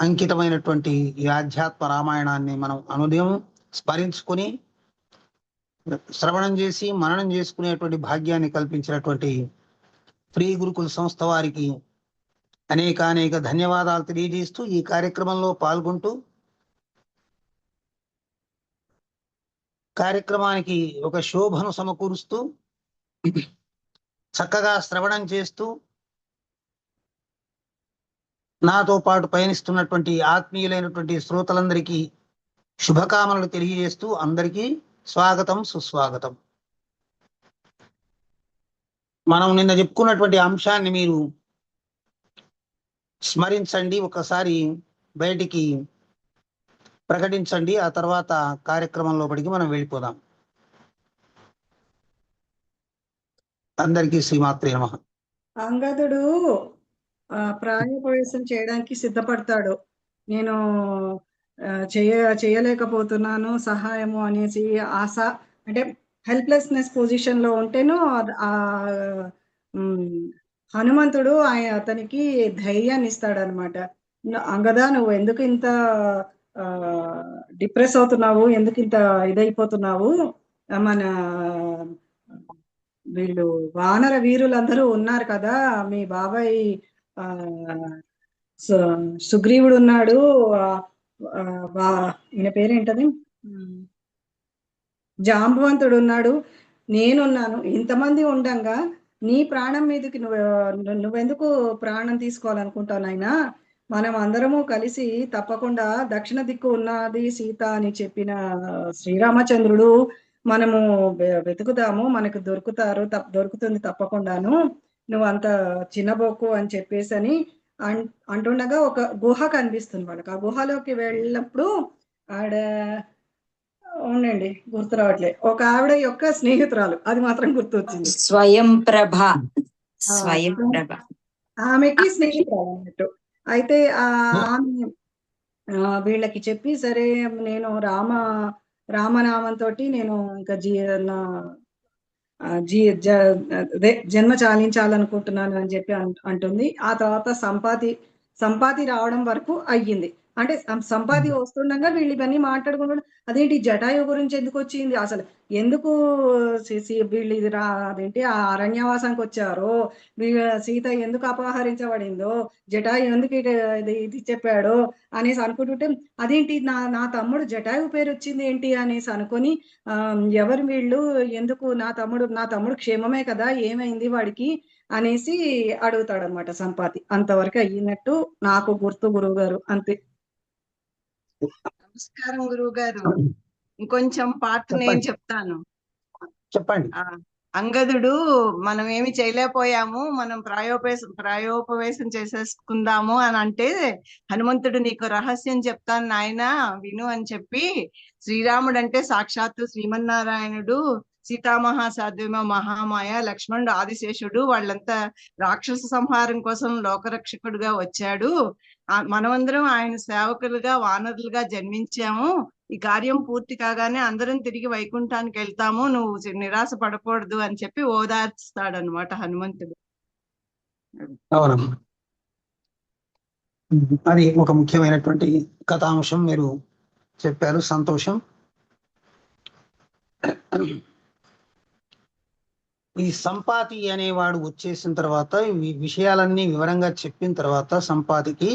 అంకితమైనటువంటి ఈ ఆధ్యాత్మ రామాయణాన్ని మనం అనుదయం స్మరించుకుని శ్రవణం చేసి మననం చేసుకునేటువంటి భాగ్యాన్ని కల్పించినటువంటి ఫ్రీ గురుకుల సంస్థ వారికి అనేక ధన్యవాదాలు తెలియజేస్తూ ఈ కార్యక్రమంలో పాల్గొంటూ కార్యక్రమానికి ఒక శోభను సమకూరుస్తూ చక్కగా శ్రవణం చేస్తూ నాతో పాటు పయనిస్తున్నటువంటి ఆత్మీయులైనటువంటి శ్రోతలందరికీ శుభకామనలు తెలియజేస్తూ అందరికీ స్వాగతం సుస్వాగతం. మనం నిన్న చెప్పుకున్నటువంటి అంశాన్ని మీరు స్మరించండి, ఒకసారి బయటికి ప్రకటించండి, ఆ తర్వాత కార్యక్రమంలో పడికి మనం వెళ్ళిపోదాం. అందరికీ శ్రీమాత్రే నమః. అంగదుడు ప్రాయోపవేశం చేయడానికి సిద్ధపడతాడు. నేను చేయలేకపోతున్నాను సహాయము అనేసి ఆశ, అంటే హెల్ప్లెస్నెస్ పొజిషన్ లో ఉంటేను హనుమంతుడు అతనికి ధైర్యాన్ని ఇస్తాడనమాట. అంగదా, నువ్వు ఎందుకు ఇంత డిప్రెస్ అవుతున్నావు, ఎందుకు ఇంత ఇదైపోతున్నావు, మన వీళ్ళు వానర వీరులందరూ ఉన్నారు కదా, మీ బాబాయ్ సుగ్రీవుడు ఉన్నాడు, ఈయన పేరేంటది, జాంబవంతుడు ఉన్నాడు, నేనున్నాను, ఇంతమంది ఉండంగా నీ ప్రాణం మీదకి నువ్వెందుకు ప్రాణం తీసుకోవాలనుకుంటావు నాయనా, మనం అందరము కలిసి తప్పకుండా దక్షిణ దిక్కు ఉన్నది సీత అని చెప్పిన శ్రీరామచంద్రుడు, మనము వెతుకుదాము, మనకు దొరుకుతుంది తప్పకుండాను, నువ్వు అంత చిన్నబోకు అని చెప్పేసి అని అంటుండగా ఒక గుహ కనిపిస్తుంది వాళ్ళకి. ఆ గుహలోకి వెళ్ళినప్పుడు ఆవిడ ఉండండి గుర్తు రావట్లే, ఒక ఆవిడ యొక్క స్నేహితురాలు, అది మాత్రం గుర్తు వచ్చింది, స్వయంప్రభ. ఆమెకి స్నేహితురాలు అన్నట్టు. అయితే ఆమె వీళ్ళకి చెప్పి, సరే నేను రామనామంతో నేను ఇంకా జన్మ చాలించాలనుకుంటున్నాను అని చెప్పి అంటుంది. ఆ తర్వాత సంపాతి రావడం వరకు అయ్యింది. అంటే సంపాతి వస్తుండగా వీళ్ళు ఇవన్నీ మాట్లాడుకుంటాడు. అదేంటి జటాయు గురించి ఎందుకు వచ్చింది, అసలు ఎందుకు వీళ్ళు అదేంటి ఆ అరణ్యవాసానికి వచ్చారో, సీత ఎందుకు అపహరించబడిందో, జటాయు ఎందుకు ఇది చెప్పాడో అనేసి అనుకుంటుంటే, అదేంటి నా తమ్ముడు జటాయు పేరు వచ్చింది ఏంటి అనేసి అనుకొని, ఎవరు వీళ్ళు, ఎందుకు నా తమ్ముడు క్షేమమే కదా, ఏమైంది వాడికి అనేసి అడుగుతాడనమాట సంపాతి. అంతవరకు అయినట్టు నాకు గుర్తు, గురువు గారు. అంతే. నమస్కారం గురువు గారు. ఇంకొంచెం పార్ట్ నేను చెప్తాను. చెప్పండి. అంగదుడు, మనం ఏమి చేయలేకపోయాము, మనం ప్రాయోపవేశం చేసేసుకుందాము అని అంటే, హనుమంతుడు నీకు రహస్యం చెప్తాను నాయనా విను అని చెప్పి, శ్రీరాముడు అంటే సాక్షాత్తు శ్రీమన్నారాయణుడు, సీతామహాసాధ్యమ మహామాయ, లక్ష్మణుడు ఆదిశేషుడు, వాళ్ళంతా రాక్షస సంహారం కోసం లోకరక్షకుడుగా వచ్చాడు. మనమందరం ఆయన సేవకులుగా వానరులుగా జన్మించాము. ఈ కార్యం పూర్తి కాగానే అందరం తిరిగి వైకుంఠానికి వెళ్తాము, నువ్వు నిరాశ పడకూడదు అని చెప్పి ఓదార్స్తాడనమాట హనుమంతుడు. అవునమ్మా, అది ఒక ముఖ్యమైనటువంటి కథాంశం మీరు చెప్పారు, సంతోషం. ఈ సంపాతి అనేవాడు వచ్చేసిన తర్వాత ఈ విషయాలన్నీ వివరంగా చెప్పిన తర్వాత సంపాతికి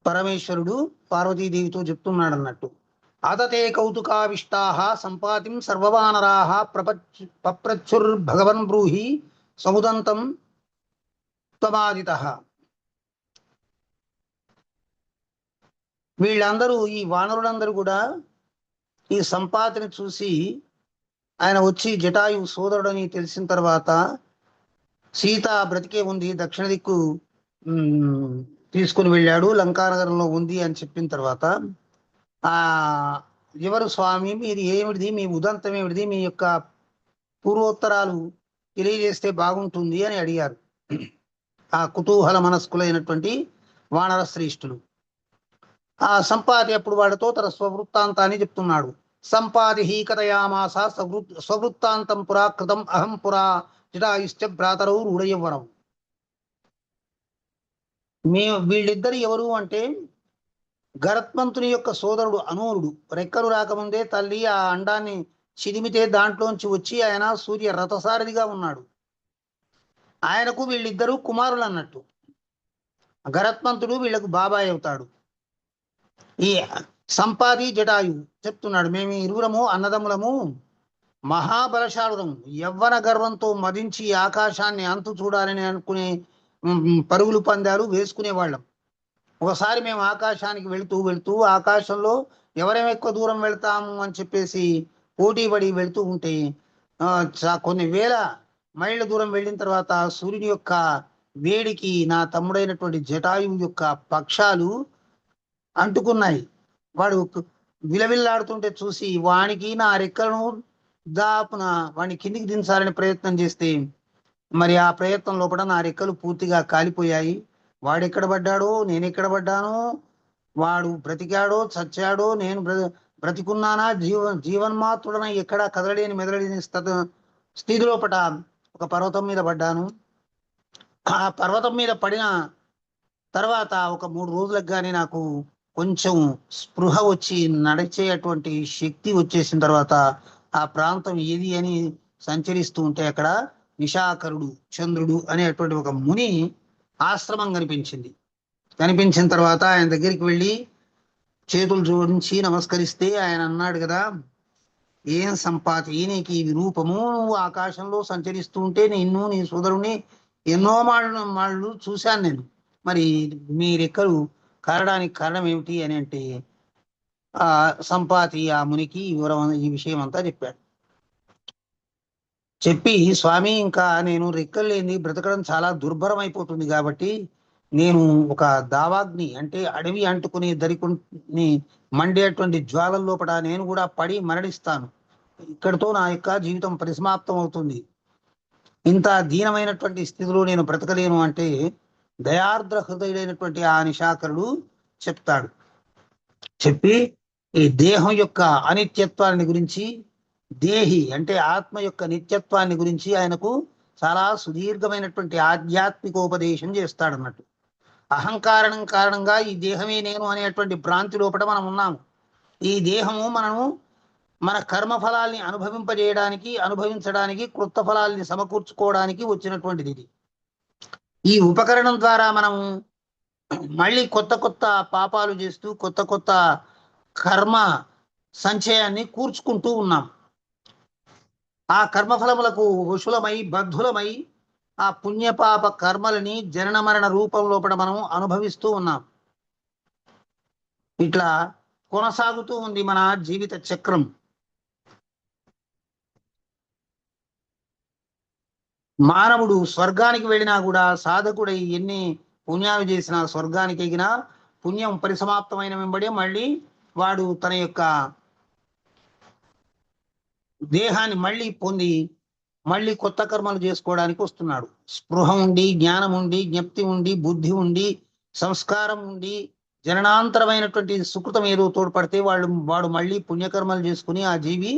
పరమేశ్వరుడు పార్వతీదేవితో చెప్తున్నాడు అన్నట్టు, ఆదతే కౌతుకావిష్టాః సంపాతిం సర్వవానరాః పప్రచ్చుర్భగవన్ బ్రూహి సముదంతం త్వమాదితః. వీళ్ళందరూ, ఈ వానరులందరూ కూడా ఈ సంపాతిని చూసి, ఆయన వచ్చి జటాయు సోదరుడని తెలిసిన తర్వాత, సీత బ్రతికే ఉంది, దక్షిణ దిక్కు తీసుకుని వెళ్ళాడు, లంకానగరంలో ఉంది అని చెప్పిన తర్వాత, ఎవరు స్వామి, మీది ఏమిటిది, మీ ఉదంతం ఏమిటిది, మీ యొక్క పూర్వోత్తరాలు తెలియజేస్తే బాగుంటుంది అని అడిగారు ఆ కుతూహల మనస్కులైనటువంటి వానర శ్రేష్ఠులు. ఆ సంపాతి అప్పుడు వాడితో తన స్వవృత్తాంతాన్ని చెప్తున్నాడు. సంపాతి కథయామాస స్వవృత్తాంతం పురాకృతం అహం పురా జటాయుశ్చ భ్రాతరౌ రూఢయవ్వరం. వీళ్ళిద్దరు ఎవరు అంటే గరత్మంతుని యొక్క సోదరుడు అనూరుడు. రెక్కలు రాకముందే తల్లి ఆ అండాన్ని చిదిమితే దాంట్లోంచి వచ్చి ఆయన సూర్య రథసారథిగా ఉన్నాడు. ఆయనకు వీళ్ళిద్దరూ కుమారులు అన్నట్టు. గరత్మంతుడు వీళ్ళకు బాబాయ్ అవుతాడు. ఈ సంపాది జటాయు చెప్తున్నాడు, మేము ఇరువురము అన్నదమ్ములము, మహాబలశాలురము, యవ్వన గర్వంతో మదించి ఆకాశాన్ని అంతు చూడాలని అనుకునే పరుగులు పందాలు వేసుకునే వాళ్ళం. ఒకసారి మేము ఆకాశానికి వెళుతూ వెళుతూ ఆకాశంలో ఎవరేం ఎక్కువ దూరం వెళ్తాము అని చెప్పేసి పోటీ పడి వెళుతూ ఉంటే కొన్ని వేల మైళ్ళ దూరం వెళ్ళిన తర్వాత సూర్యుని యొక్క వేడికి నా తమ్ముడైనటువంటి జటాయువు యొక్క పక్షాలు అంటుకున్నాయి. వాడు విలవిల్లాడుతుంటే చూసి వానికి నా రెక్కలను దాపున వాడిని కిందికి దించాలని ప్రయత్నం చేస్తే మరి ఆ ప్రయత్నం లోపల నా రెక్కలు పూర్తిగా కాలిపోయాయి. వాడెక్కడ పడ్డాడో నేను ఎక్కడ పడ్డానో, వాడు బ్రతికాడో చచ్చాడో, నేను బ్రతికున్నానా జీవన్మాత్రుడన ఎక్కడా కదలలేని మెదలలేని స్థితి లోపల ఒక పర్వతం మీద పడ్డాను. ఆ పర్వతం మీద పడిన తర్వాత ఒక 3 రోజులకు కానీ నాకు కొంచెం స్పృహ వచ్చి నడిచేటువంటి శక్తి వచ్చేసిన తర్వాత ఆ ప్రాంతం ఏది అని సంచరిస్తూ ఉంటే అక్కడ నిశాకరుడు చంద్రుడు అనేటువంటి ఒక ముని ఆశ్రమం కనిపించింది. కనిపించిన తర్వాత ఆయన దగ్గరికి వెళ్ళి చేతులు జోడించి నమస్కరిస్తే ఆయన అన్నాడు కదా, ఏం సంపాతి నీకు ఈ రూపము, నువ్వు ఆకాశంలో సంచరిస్తూ ఉంటే నిన్ను నీ సోదరుని ఎన్నో మాళ్ళు చూశాను నేను, మరి మీ రెక్కలు కారడానికి కారణం ఏమిటి అని అంటే ఆ సంపాతి ఆ మునికి ఈ విషయం అంతా చెప్పాడు. చెప్పి, స్వామి ఇంకా నేను రెక్కలు లేని బ్రతకడం చాలా దుర్భరం అయిపోతుంది కాబట్టి నేను ఒక దావాగ్ని అంటే అడవి అంటుకుని దరికుని మండేటువంటి జ్వాలల లోపల నేను కూడా పడి మరణిస్తాను. ఇక్కడితో నా యొక్క జీవితం పరిసమాప్తం అవుతుంది. ఇంత దీనమైనటువంటి స్థితిలో నేను బ్రతకలేను అంటే దయార్ద్ర హృదయుడైనటువంటి ఆ నిశాకరుడు చెప్తాడు. చెప్పి ఈ దేహం యొక్క అనిత్యత్వాన్ని గురించి, దేహి అంటే ఆత్మ యొక్క నిత్యత్వాన్ని గురించి ఆయనకు చాలా సుదీర్ఘమైనటువంటి ఆధ్యాత్మికోపదేశం చేస్తాడన్నట్టు. అహంకారం కారణంగా ఈ దేహమే నేను అనేటువంటి భ్రాంతి లోపల మనం ఉన్నాము. ఈ దేహము మనము మన కర్మఫలాల్ని అనుభవించడానికి కృత ఫలాల్ని సమకూర్చుకోవడానికి వచ్చినటువంటిది ఇది. ఈ ఉపకరణం ద్వారా మనం మళ్ళీ కొత్త కొత్త పాపాలు చేస్తూ కొత్త కొత్త కర్మ సంచయాన్ని కూర్చుకుంటూ ఉన్నాం. ఆ కర్మఫలములకు వశులమై బద్ధులమై ఆ పుణ్యపాప కర్మలని జనన మరణ రూపం లోపల మనం అనుభవిస్తూ ఉన్నాం. ఇట్లా కొనసాగుతూ ఉంది మన జీవిత చక్రం. మానవుడు స్వర్గానికి వెళ్ళినా కూడా సాధకుడై ఎన్ని పుణ్యాలు చేసినా స్వర్గానికి ఎగినా పుణ్యం పరిసమాప్తమైన వెంబడే మళ్ళీ వాడు తన యొక్క దేహాన్ని మళ్ళీ పొంది మళ్ళీ కొత్త కర్మలు చేసుకోవడానికి వస్తున్నాడు. స్పృహ ఉండి, జ్ఞానం ఉండి, జ్ఞప్తి ఉండి, బుద్ధి ఉండి, సంస్కారం ఉండి, జననాంతరమైనటువంటి సుకృతం ఏదో తోడ్పడితే వాడు మళ్ళీ పుణ్యకర్మలు చేసుకుని ఆ జీవి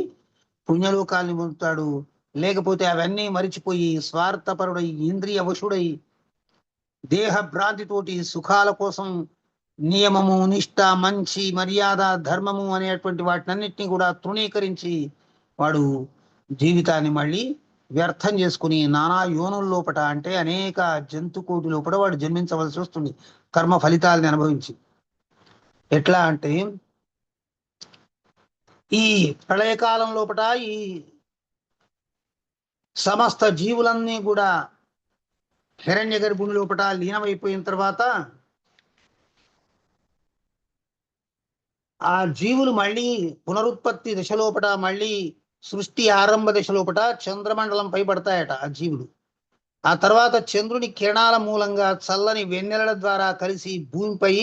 పుణ్యలోకాల్ని పొందుతాడు. లేకపోతే అవన్నీ మరిచిపోయి స్వార్థపరుడై ఇంద్రియ వశుడై దేహ భ్రాంతితోటి సుఖాల కోసం నియమము, నిష్ఠ, మంచి, మర్యాద, ధర్మము అనేటువంటి వాటినన్నిటినీ కూడా తృణీకరించి వాడు జీవితాన్ని మళ్ళీ వ్యర్థం చేసుకుని నానా యోనుల లోపట అంటే అనేక జంతుకోటి లోపల వాడు జన్మించవలసి వస్తుంది కర్మ ఫలితాలని అనుభవించి. ఎట్లా అంటే ఈ ప్రళయకాలం లోపట ఈ సమస్త జీవులన్నీ కూడా హిరణ్య గర్భుని లోపట లీనమైపోయిన తర్వాత ఆ జీవులు మళ్ళీ పునరుత్పత్తి దశలోపట మళ్ళీ సృష్టి ఆరంభ దశలోపట చంద్రమండలంపై పడతాయట ఆ జీవులు. ఆ తర్వాత చంద్రుని కిరణాల మూలంగా చల్లని వెన్నెలల ద్వారా కలిసి భూమిపై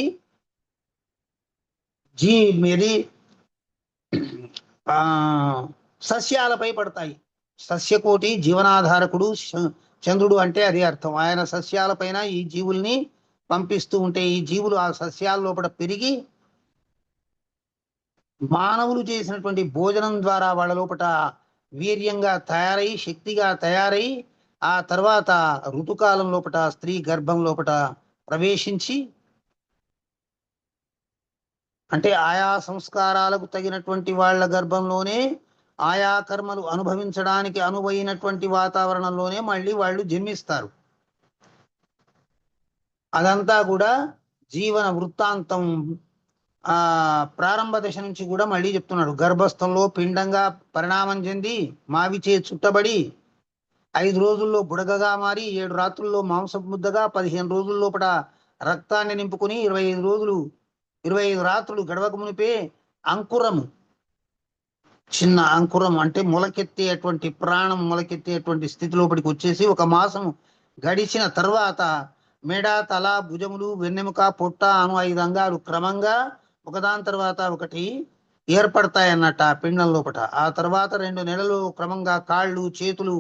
సస్యాలపై పడతాయి. సస్యకోటి జీవనాధారకుడు చంద్రుడు అంటే అది అర్థం. ఆయన సస్యాలపైన ఈ జీవుల్ని పంపిస్తూ ఉంటే ఈ జీవులు ఆ సస్యాల లోపల పెరిగి మానవులు చేసినటువంటి భోజనం ద్వారా వాళ్ళ లోపల వీర్యంగా తయారై శక్తిగా తయారై ఆ తర్వాత ఋతుకాలం లోపల స్త్రీ గర్భం లోపల ప్రవేశించి, అంటే ఆయా సంస్కారాలకు తగినటువంటి వాళ్ళ గర్భంలోనే ఆయా కర్మలు అనుభవించడానికి అనువైనటువంటి వాతావరణంలోనే మళ్ళీ వాళ్ళు జన్మిస్తారు. అదంతా కూడా జీవన వృత్తాంతం ప్రారంభ దశ నుంచి కూడా మళ్ళీ చెప్తున్నాడు. గర్భస్థంలో పిండంగా పరిణామం చెంది మావిచే చుట్టబడి 5 రోజుల్లో బుడగగా మారి 7 రాత్రుల్లో మాంసపు ముద్దగా 15 రోజుల లోపల రక్తాన్ని నింపుకుని 25 రాత్రులు గడవక మునిపే అంకురము, చిన్న అంకురం అంటే మొలకెత్తేటువంటి ప్రాణం మొలకెత్తేటువంటి స్థితి లోపలికి వచ్చేసి 1 మాసం గడిచిన తర్వాత మెడ, తల, భుజములు, వెన్నెముక, పొట్ట అను 5 అంగాలు క్రమంగా ఒకదాని తర్వాత ఒకటి ఏర్పడతాయన్నట్టు ఆ పిండం లోపల. ఆ తర్వాత 2 నెలలు క్రమంగా కాళ్ళు, చేతులు,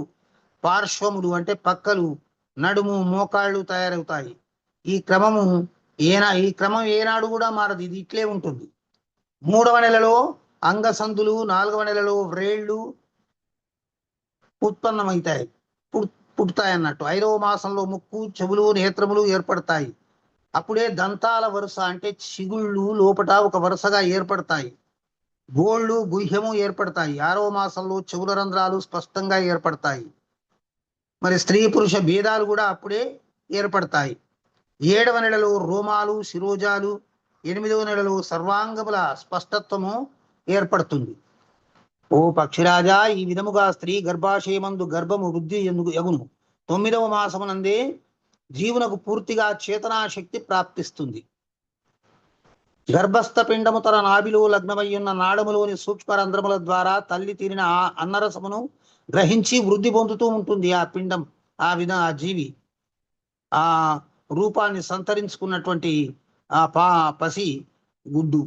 పార్శ్వములు అంటే పక్కలు, నడుము, మోకాళ్ళు తయారవుతాయి. ఈ క్రమం ఏనాడు కూడా మారదు, ఇది ఇట్లే ఉంటుంది. 3వ నెలలో అంగసందులు, 4వ నెలలో వ్రేళ్లు ఉత్పన్నమవుతాయి, పుడతాయి అన్నట్టు. 5వ మాసంలో ముక్కు, చెవులు, నేత్రములు ఏర్పడతాయి. అప్పుడే దంతాల వరుస అంటే చిగుళ్ళు లోపట ఒక వరుసగా ఏర్పడతాయి. గోళ్ళు, గుహ్యము ఏర్పడతాయి. 6వ మాసంలో చెవుల రంధ్రాలు స్పష్టంగా ఏర్పడతాయి. మరి స్త్రీ పురుష భేదాలు కూడా అప్పుడే ఏర్పడతాయి. 7వ నెలలో రోమాలు, శిరోజాలు, 8వ నెలలో సర్వాంగముల స్పష్టత్వము ఏర్పడుతుంది. ఓ పక్షిరాజా, ఈ విధముగా స్త్రీ గర్భాశయమందు గర్భము వృద్ధి యగును. 9వ మాసమునందే జీవునకు పూర్తిగా చేతనాశక్తి ప్రాప్తిస్తుంది. గర్భస్థ పిండము తన నాభిలో లగ్నమయ్యున్న నాడములోని సూక్ష్మ రంధ్రముల ద్వారా తల్లి తీరిన అన్నరసమును గ్రహించి వృద్ధి పొందుతూ ఉంటుంది. ఆ పిండం, ఆ జీవి ఆ రూపాన్ని సంతరించుకున్నటువంటి పసి గుడ్డు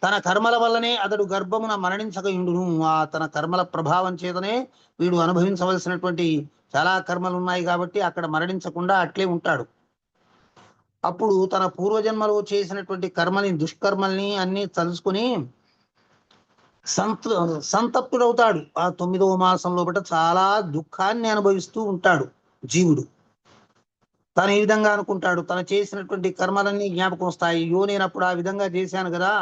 తన కర్మల వల్లనే అతడు గర్భమున మరణించకయుండును. తన కర్మల ప్రభావం చేతనే వీడు అనుభవించవలసినటువంటి చాలా కర్మలు ఉన్నాయి కాబట్టి అక్కడ మరణించకుండా అట్లే ఉంటాడు. అప్పుడు తన పూర్వజన్మలో చేసినటువంటి కర్మని, దుష్కర్మల్ని అన్ని తలుసుకుని సంతప్తుడవుతాడు. ఆ 9వ మాసం లోపల చాలా దుఃఖాన్ని అనుభవిస్తూ ఉంటాడు జీవుడు. తను ఈ విధంగా అనుకుంటాడు, తను చేసినటువంటి కర్మలన్నీ జ్ఞాపకం వస్తాయి. నేను అప్పుడు ఆ విధంగా చేశాను కదా,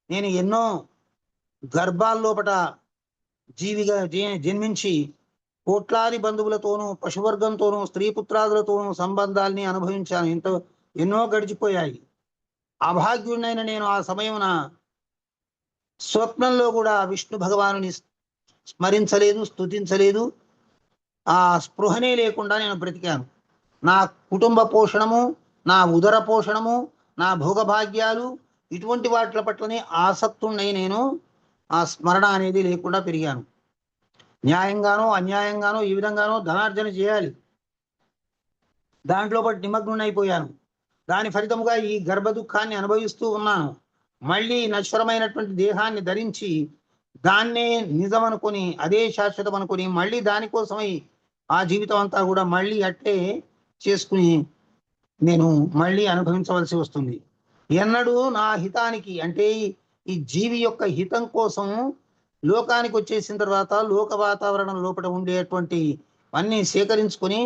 నేను ఎన్నో గర్భాల్లోపట జీవిగా జన్మించి కోట్లాది బంధువులతోనూ, పశువర్గంతోనూ, స్త్రీ పుత్రాదులతోనూ సంబంధాల్ని అనుభవించాను. ఎన్నో గడిచిపోయాయి. అభాగ్యుడినైన నేను ఆ సమయమున స్వప్నంలో కూడా విష్ణు భగవానుని స్మరించలేదు, స్తుతించలేదు. ఆ స్పృహనే లేకుండా నేను బ్రతికాను. నా కుటుంబ పోషణము, నా ఉదర పోషణము, నా భోగభాగ్యాలు ఇటువంటి వాటి పట్లనే ఆసక్తున్నై నేను ఆ స్మరణ అనేది లేకుండా పెరిగాను. న్యాయంగానో అన్యాయంగానో ఈ విధంగానో ధనార్జన చేయాలి, దాంట్లో బట్టి నిమగ్నునైపోయాను. దాని ఫలితముగా ఈ గర్భ దుఃఖాన్ని అనుభవిస్తూ ఉన్నాను. మళ్ళీ నశ్వరమైనటువంటి దేహాన్ని ధరించి దాన్నే నిజం అనుకొని, అదే శాశ్వతం అనుకొని మళ్ళీ దానికోసమై ఆ జీవితం అంతా కూడా మళ్ళీ అట్లే చేసుకుని నేను మళ్ళీ అనుభవించవలసి వస్తుంది. ఎన్నడూ నా హితానికి అంటే ఈ జీవి యొక్క హితం కోసం లోకానికి వచ్చేసిన తర్వాత లోక వాతావరణం లోపల ఉండేటువంటి అన్ని సేకరించుకొని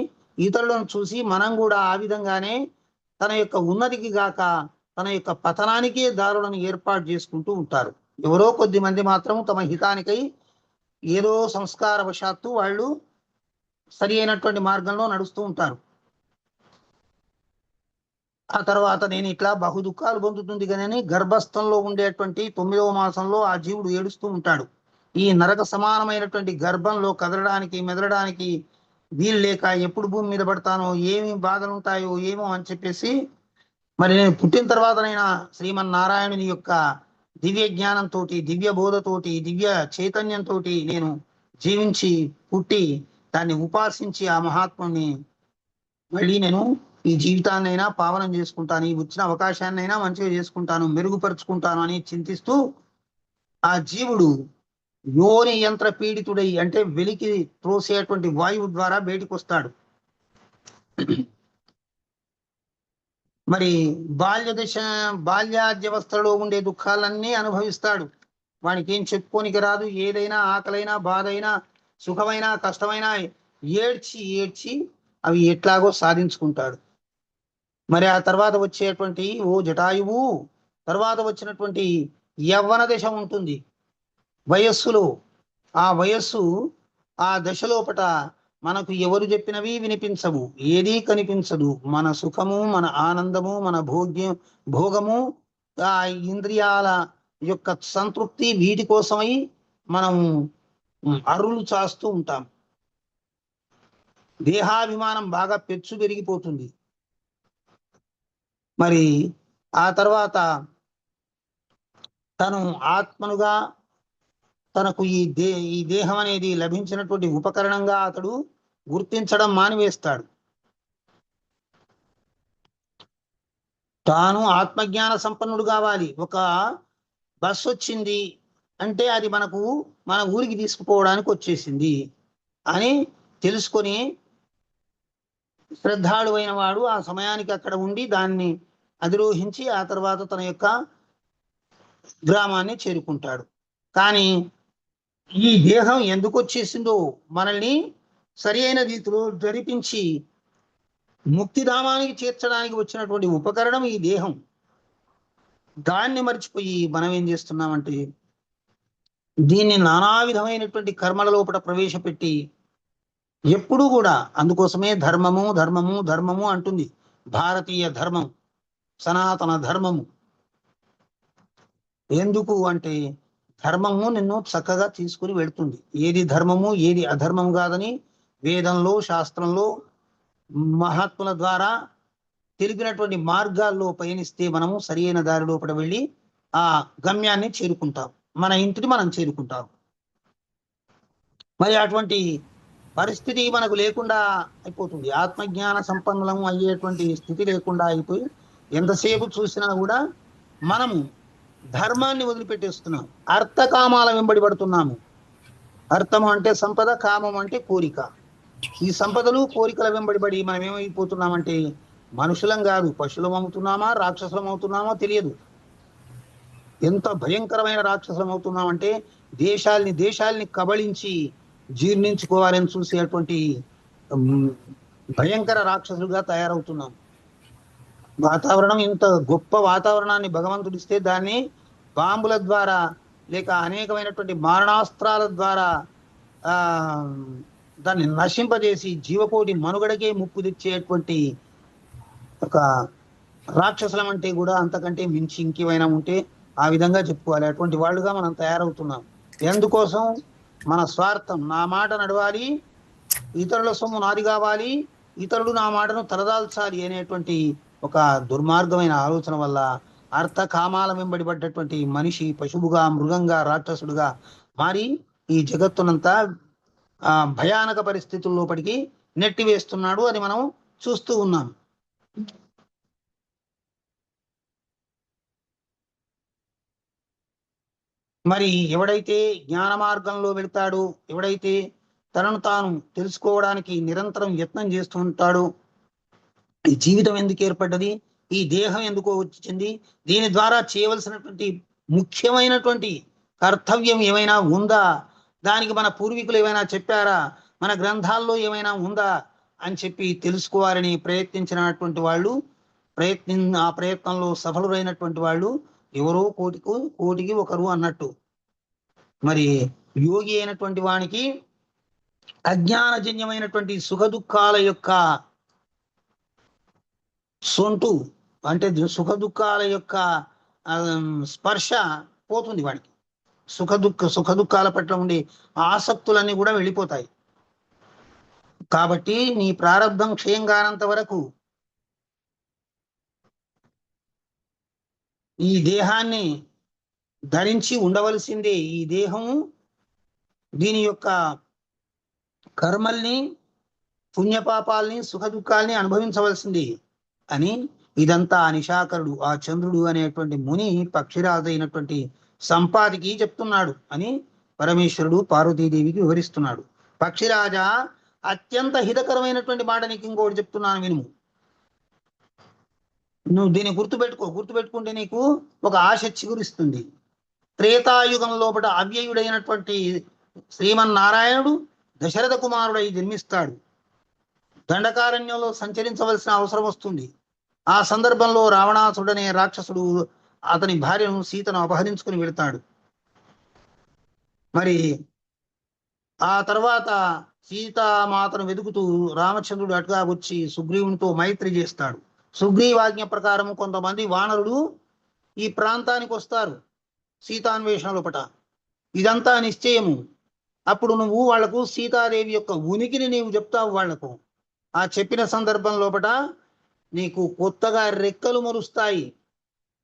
ఇతరులను చూసి మనం కూడా ఆ విధంగానే తన యొక్క ఉన్నతికి గాక తన యొక్క పతనానికే దారులను ఏర్పాటు చేసుకుంటూ ఉంటారు. ఎవరో కొద్ది మంది మాత్రం తమ హితానికై ఏదో సంస్కార వశాత్తు వాళ్ళు సరి అయినటువంటి మార్గంలో నడుస్తూ ఉంటారు. ఆ తర్వాత నేను ఇట్లా బహు దుఃఖాలు పొందుతుంది కానీ గర్భస్థంలో ఉండేటువంటి 9వ మాసంలో ఆ జీవుడు ఏడుస్తూ ఉంటాడు. ఈ నరక సమానమైనటువంటి గర్భంలో కదలడానికి మెదలడానికి వీలు లేక ఎప్పుడు భూమి మీద పడతానో, ఏమి బాధలు ఉంటాయో ఏమో అని చెప్పేసి, మరి నేను పుట్టిన తర్వాతనైనా శ్రీమన్నారాయణుని యొక్క దివ్య జ్ఞానంతో, దివ్య బోధతోటి, దివ్య చైతన్యంతో నేను జీవించి పుట్టి దాన్ని ఉపాసించి ఆ మహాత్ముని మళ్ళీ నేను ఈ జీవితాన్నైనా పావనం చేసుకుంటాను, ఈ వచ్చిన అవకాశాన్నైనా మంచిగా చేసుకుంటాను, మెరుగుపరుచుకుంటాను అని చింతిస్తూ ఆ జీవుడు యోని యంత్ర పీడితుడై అంటే వెలికి త్రోసేటువంటి వాయువు ద్వారా బయటికి వస్తాడు. మరి బాల్యాద్యవస్థలో ఉండే దుఃఖాలన్నీ అనుభవిస్తాడు. వానికి ఏం చెప్పుకోనికి రాదు. ఏదైనా ఆకలైనా, బాధైనా, సుఖమైనా, కష్టమైనా ఏడ్చి అవి ఎట్లాగో సాధించుకుంటాడు. మరి ఆ తర్వాత వచ్చేటువంటి ఓ జటాయువు, తర్వాత వచ్చినటువంటి యవ్వన దశ ఉంటుంది వయస్సులో. ఆ వయస్సు, ఆ దశలోపట మనకు ఎవరు చెప్పినవి వినిపించవు, ఏదీ కనిపించదు. మన సుఖము, మన ఆనందము, మన భోగము, ఆ ఇంద్రియాల యొక్క సంతృప్తి, వీటి కోసమై మనం అరులు చాస్తూ ఉంటాం. దేహాభిమానం బాగా పెచ్చు పెరిగిపోతుంది. మరి ఆ తర్వాత తను ఆత్మనుగా, తనకు ఈ దేహం అనేది లభించినటువంటి ఉపకరణంగా అతడు గుర్తించడం మానివేస్తాడు. తాను ఆత్మజ్ఞాన సంపన్నుడు కావాలి. ఒక బస్సు వచ్చింది అంటే అది మన ఊరికి తీసుకుపోవడానికి వచ్చేసింది అని తెలుసుకొని శ్రద్ధాళువైన వాడు ఆ సమయానికి అక్కడ ఉండి దాన్ని అధిరోహించి ఆ తర్వాత తన యొక్క గ్రామాన్ని చేరుకుంటాడు. కానీ ఈ దేహం ఎందుకు వచ్చేసిందో మనల్ని సరి అయిన రీతిలో జరిపించి ముక్తిధామానికి చేర్చడానికి వచ్చినటువంటి ఉపకరణం ఈ దేహం. దాన్ని మర్చిపోయి మనం ఏం చేస్తున్నామంటే దీన్ని నానా విధమైనటువంటి కర్మల లోపల ప్రవేశపెట్టి ఎప్పుడూ కూడా, అందుకోసమే ధర్మము ధర్మము ధర్మము అంటుంది భారతీయ ధర్మం, సనాతన ధర్మము. ఎందుకు అంటే ధర్మము నిన్ను చక్కగా తీసుకుని వెళుతుంది. ఏది ధర్మము ఏది అధర్మం కాదని వేదంలో, శాస్త్రంలో, మహాత్ముల ద్వారా తెలిపినటువంటి మార్గాల్లో పయనిస్తే మనము సరి అయిన దారి లోపల వెళ్ళి ఆ గమ్యాన్ని చేరుకుంటాం, మన ఇంటిని మనం చేరుకుంటాం. మరి అటువంటి పరిస్థితి మనకు లేకుండా అయిపోతుంది. ఆత్మజ్ఞాన సంపన్నులము అయ్యేటువంటి స్థితి లేకుండా అయిపోయి ఎంతసేపు చూసినా కూడా మనము ధర్మాన్ని వదిలిపెట్టేస్తున్నాం, అర్థకామాల వెంబడి పడుతున్నాము. అర్థము అంటే సంపద, కామం అంటే కోరిక. ఈ సంపదలు కోరికల వెంబడిపడి మనం ఏమైపోతున్నామంటే మనుషులం కాదు, పశువులం అవుతున్నామా, రాక్షసులం అవుతున్నామో తెలియదు. ఎంత భయంకరమైన రాక్షసులం అవుతున్నామంటే దేశాల్ని కబళించి జీర్ణించుకోవాలని చూసేటువంటి భయంకర రాక్షసులుగా తయారవుతున్నాం. వాతావరణం, ఇంత గొప్ప వాతావరణాన్ని భగవంతుడిస్తే దాన్ని బాంబుల ద్వారా లేక అనేకమైనటువంటి మారణాస్త్రాల ద్వారా దాన్ని నశింపజేసి జీవకోటి మనుగడకే ముప్పు తెచ్చేటువంటి ఒక రాక్షసులం అంటే కూడా అంతకంటే మించి ఇంకేమైనా ఉంటే ఆ విధంగా చెప్పుకోవాలి. అటువంటి వాళ్ళుగా మనం తయారవుతున్నాం. ఎందుకోసం? మన స్వార్థం, నా మాట నడవాలి, ఇతరుల సొమ్ము నాది కావాలి, ఇతరులు నా మాటను తలదాల్చాలి అనేటువంటి ఒక దుర్మార్గమైన ఆలోచన వల్ల అర్థ కామాల వెంబడి పడ్డటువంటి మనిషి పశువుగా, మృగంగా, రాక్షసుడుగా మారి ఈ జగత్తునంతా భయానక పరిస్థితుల్లోపటికి నెట్టివేస్తున్నాడు. అది మనం చూస్తూ ఉన్నాం. మరి ఎవడైతే జ్ఞాన మార్గంలో వెళ్తాడో, ఎవడైతే తనను తాను తెలుసుకోవడానికి నిరంతరం యత్నం చేస్తూ ఉంటాడో, ఈ జీవితం ఎందుకు ఏర్పడ్డది, ఈ దేహం ఎందుకో వచ్చింది, దీని ద్వారా చేయవలసినటువంటి ముఖ్యమైనటువంటి కర్తవ్యం ఏమైనా ఉందా, దానికి మన పూర్వీకులు ఏమైనా చెప్పారా, మన గ్రంథాల్లో ఏమైనా ఉందా అని చెప్పి తెలుసుకోవాలని ప్రయత్నించినటువంటి వాళ్ళు, ఆ ప్రయత్నంలో సఫలురైనటువంటి వాళ్ళు ఎవరో కోటికి ఒకరు అన్నట్టు. మరి యోగి అయినటువంటి వానికి అజ్ఞానజన్యమైనటువంటి సుఖ దుఃఖాల యొక్క సొంటు అంటే సుఖ దుఃఖాల యొక్క స్పర్శ పోతుంది వాడికి. సుఖ దుఃఖాల పట్ల ఉండే ఆసక్తులన్నీ కూడా వెళ్ళిపోతాయి. కాబట్టి నీ ప్రారంభం క్షయం కానంత వరకు ఈ దేహాన్ని ధరించి ఉండవలసిందే. ఈ దేహము దీని యొక్క కర్మల్ని, పుణ్యపాపాల్ని, సుఖ దుఃఖాల్ని అనుభవించవలసింది అని ఇదంతా నిశాకరుడు, ఆ చంద్రుడు అనేటువంటి ముని పక్షిరాజు అయినటువంటి సంపాదికి చెప్తున్నాడు అని పరమేశ్వరుడు పార్వతీదేవికి వివరిస్తున్నాడు. పక్షిరాజా, అత్యంత హితకరమైనటువంటి మాట నీకు ఇంకోటి చెప్తున్నాను, వినుము. నువ్వు దీన్ని గుర్తుపెట్టుకుంటే నీకు ఒక ఆశ చిగురిస్తుంది. త్రేతాయుగం లోపల అవ్యయుడైనటువంటి శ్రీమన్నారాయణుడు దశరథ కుమారుడై జన్మిస్తాడు. దండకారణ్యంలో సంచరించవలసిన అవసరం వస్తుంది. ఆ సందర్భంలో రావణాసుడనే రాక్షసుడు అతని భార్యను సీతను అపహరించుకుని వెళ్తాడు. మరి ఆ తర్వాత సీతామాతను వెతుకుతూ రామచంద్రుడు అటుగా వచ్చి సుగ్రీవునితో మైత్రి చేస్తాడు. సుగ్రీవాజ్ఞ ప్రకారం కొంతమంది వానరులు ఈ ప్రాంతానికి వస్తారు సీతాన్వేషణ లోపట. ఇదంతా నిశ్చయము. అప్పుడు నువ్వు వాళ్లకు సీతాదేవి యొక్క ఉనికిని నీవు చెప్తావు వాళ్లకు. ఆ చెప్పిన సందర్భం లోపట నీకు కొత్తగా రెక్కలు మొలుస్తాయి,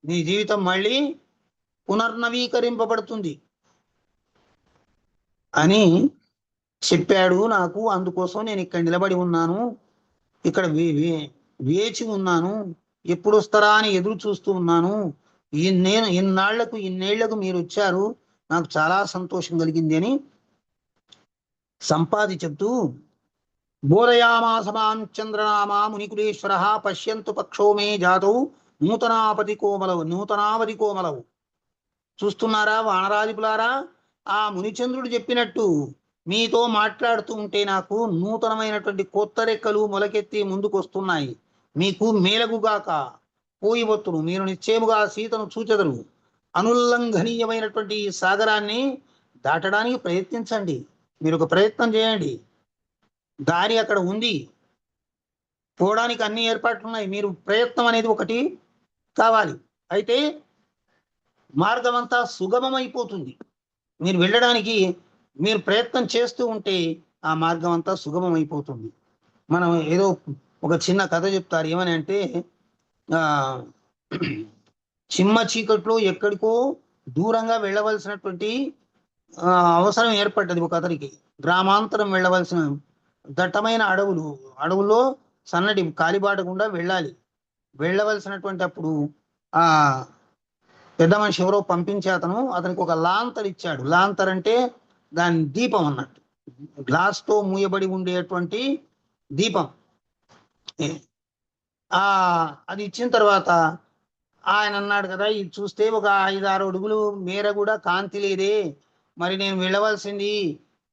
నీ జీవితం మళ్ళీ పునర్నవీకరింపబడుతుంది అని చెప్పాడు నాకు. అందుకోసం నేను ఇక్కడ నిలబడి ఉన్నాను, ఇక్కడ వేచి ఉన్నాను, ఎప్పుడు వస్తారా అని ఎదురు చూస్తూ ఉన్నాను. ఇన్నేళ్లకు మీరు వచ్చారు, నాకు చాలా సంతోషం కలిగింది అని సంపాది చెప్తూ బోధయామాసమాన్ చంద్రనామా మునికులేశ్వర పశ్యంతు పక్షో మే జాతౌ నూతనావతి కోమలవు. చూస్తున్నారా వానరాధిపులారా, ఆ మునిచంద్రుడు చెప్పినట్టు మీతో మాట్లాడుతూ ఉంటే నాకు నూతనమైనటువంటి కొత్త రెక్కలు మొలకెత్తి ముందుకు వస్తున్నాయి. మీకు మేలగుగాక పోయివత్తును, మీరు నిశ్చయముగా సీతను చూచెదరు. అనుల్లంఘనీయమైనటువంటి ఈ సాగరాన్ని దాటడానికి ప్రయత్నించండి, మీరు ఒక ప్రయత్నం చేయండి. దారి అక్కడ ఉంది, పోవడానికి అన్ని ఏర్పాట్లు ఉన్నాయి, మీరు ప్రయత్నం అనేది ఒకటి కావాలి. అయితే మార్గం అంతా సుగమమైపోతుంది. మీరు వెళ్ళడానికి మీరు ప్రయత్నం చేస్తూ ఉంటే ఆ మార్గం అంతా సుగమం అయిపోతుంది. మనం ఏదో ఒక చిన్న కథ చెప్తారు, ఏమని అంటే చిమ్మ చీకట్లో ఎక్కడికో దూరంగా వెళ్ళవలసినటువంటి అవసరం ఏర్పడ్డది ఒక అతనికి. గ్రామాంతరం వెళ్ళవలసిన దట్టమైన అడవుల్లో సన్నటి కాలిబాట గుండా వెళ్ళవలసినటువంటి అప్పుడు ఆ పెద్ద మనిషి ఎవరో పంపించే అతనికి ఒక లాంతర్ ఇచ్చాడు. లాంతర్ అంటే దాని దీపం అన్నట్టు, గ్లాస్ తో మూయబడి ఉండేటువంటి దీపం. అది ఇచ్చిన తర్వాత ఆయన అన్నాడు కదా, ఇది చూస్తే ఒక 5-6 అడుగులు మేర కూడా కాంతి లేదే, మరి నేను వెళ్ళవలసింది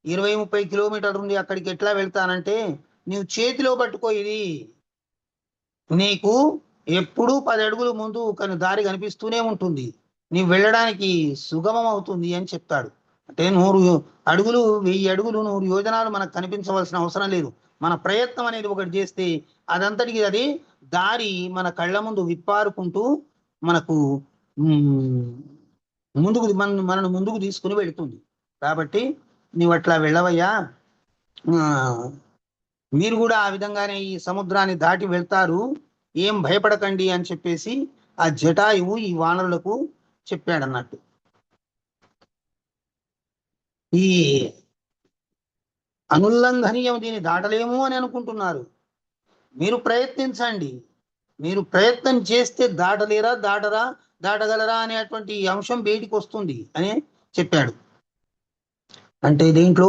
20-30 కిలోమీటర్లు ఉంది, అక్కడికి ఎట్లా వెళ్తానంటే నీవు చేతిలో పట్టుకో, ఇది నీకు ఎప్పుడూ 10 అడుగులు ముందు కానీ దారి కనిపిస్తూనే ఉంటుంది, నీవు వెళ్ళడానికి సుగమం అవుతుంది అని చెప్తాడు. అంటే 100 అడుగులు 1000 అడుగులు 100 యోజనాలు మనకు కనిపించవలసిన అవసరం లేదు. మన ప్రయత్నం అనేది ఒకటి చేస్తే అదంతటికి అది దారి మన కళ్ళ ముందు విప్పారుకుంటూ మనకు మనను ముందుకు తీసుకుని వెళుతుంది. కాబట్టి నీవు అట్లా వెళ్ళవయ్యా, మీరు కూడా ఆ విధంగానే ఈ సముద్రాన్ని దాటి వెళ్తారు, ఏం భయపడకండి అని చెప్పేసి ఆ జటాయువు ఈ వానరులకు చెప్పాడన్నట్టు. ఈ అనుల్లంఘనీయం, దీన్ని దాటలేము అని అనుకుంటున్నారు, మీరు ప్రయత్నించండి, మీరు ప్రయత్నం చేస్తే దాటగలరా అనేటువంటి అంశం బయటికి వస్తుంది అని చెప్పాడు. అంటే దీంట్లో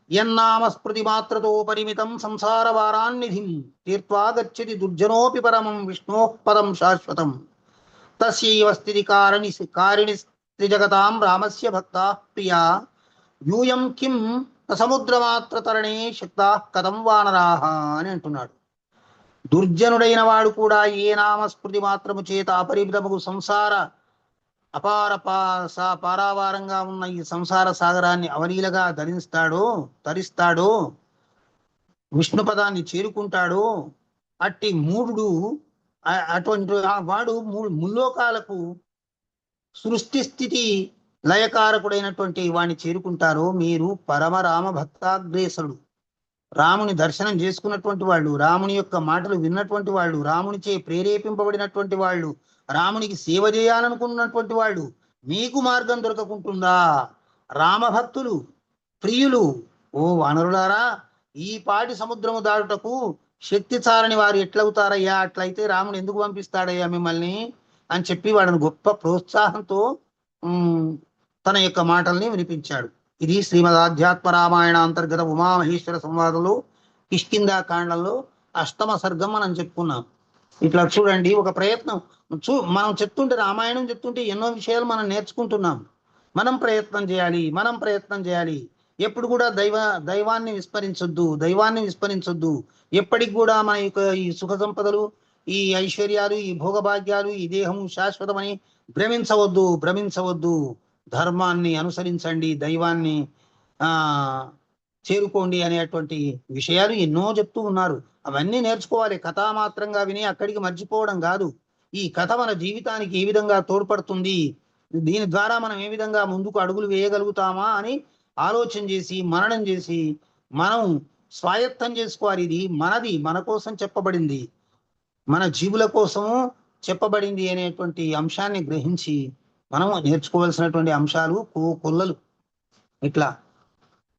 యన్నామస్మృతి మాత్రతో పరిమితం సంసార వారాన్నిధిం తీర్త్వా గచ్చతి దుర్జనోపి పరమం విష్ణోః పదం శాశ్వతం తస్యైవ స్థితి కారిణి త్రిజగతాం రామస్య భక్తాః ప్రియా యూయం కిం సముద్రమాత్ర తరణే శక్తాః కథం వానరాః అని అంటున్నాడు. దుర్జనుడైన వాడు కూడా ఏ నామస్మృతి మాత్రము చేత అపరిమితముకు సంసార పారావారంగా ఉన్న ఈ సంసార సాగరాన్ని అవలీలగా తరిస్తాడో విష్ణు పదాన్ని చేరుకుంటాడో అట్టి మూఢుడు, అటువంటి వాడు ముల్లోకాలకు సృష్టి స్థితి లయకారకుడైనటువంటి వాడిని చేరుకుంటారో. మీరు పరమరామ భక్తాగ్రేసరుడు, రాముని దర్శనం చేసుకున్నటువంటి వాళ్ళు, రాముని యొక్క మాటలు విన్నటువంటి వాళ్ళు, రామునిచే ప్రేరేపింపబడినటువంటి వాళ్ళు, రామునికి సేవ చేయాలనుకున్నటువంటి వాళ్ళు, మీకు మార్గం దొరకకుంటుందా? రామభక్తులు ప్రియులు ఓ వానరులారా, ఈ పాటి సముద్రము దాటుటకు శక్తి చాలని వారు ఎట్లవుతారయ్యా? అట్లయితే రాముడు ఎందుకు పంపిస్తాడయ్యా మిమ్మల్ని అని చెప్పి వాడిని గొప్ప ప్రోత్సాహంతో తన యొక్క మాటల్ని వినిపించాడు. ఇది శ్రీమద్ ఆధ్యాత్మ రామాయణ అంతర్గత ఉమామహేశ్వర సంవాదంలో కిష్కిందా కాండంలో 8వ సర్గం మనం చెప్పుకున్నాం. ఇట్లా చూడండి, ఒక ప్రయత్నం మనం చెప్తుంటే, రామాయణం చెప్తుంటే ఎన్నో విషయాలు మనం నేర్చుకుంటున్నాం. మనం ప్రయత్నం చేయాలి. ఎప్పుడు కూడా దైవాన్ని విస్మరించొద్దు. ఎప్పటికి కూడా మన యొక్క ఈ సుఖ సంపదలు, ఈ ఐశ్వర్యాలు, ఈ భోగభాగ్యాలు, ఈ దేహము శాశ్వతమని భ్రమించవద్దు. ధర్మాన్ని అనుసరించండి, దైవాన్ని ఆ చేరుకోండి అనేటువంటి విషయాలు ఎన్నో చెప్తూ ఉన్నారు. అవన్నీ నేర్చుకోవాలి. కథామాత్రంగా విని అక్కడికి మర్చిపోవడం కాదు. ఈ కథ మన జీవితానికి ఏ విధంగా తోడ్పడుతుంది, దీని ద్వారా మనం ఏ విధంగా ముందుకు అడుగులు వేయగలుగుతామా అని ఆలోచన చేసి, మననం చేసి మనం స్వాయత్తం చేసుకోవాలి. ఇది మనది, మన కోసం చెప్పబడింది, మన జీవుల కోసము చెప్పబడింది అనేటువంటి అంశాన్ని గ్రహించి మనం నేర్చుకోవాల్సినటువంటి అంశాలు కొల్లలు. ఇట్లా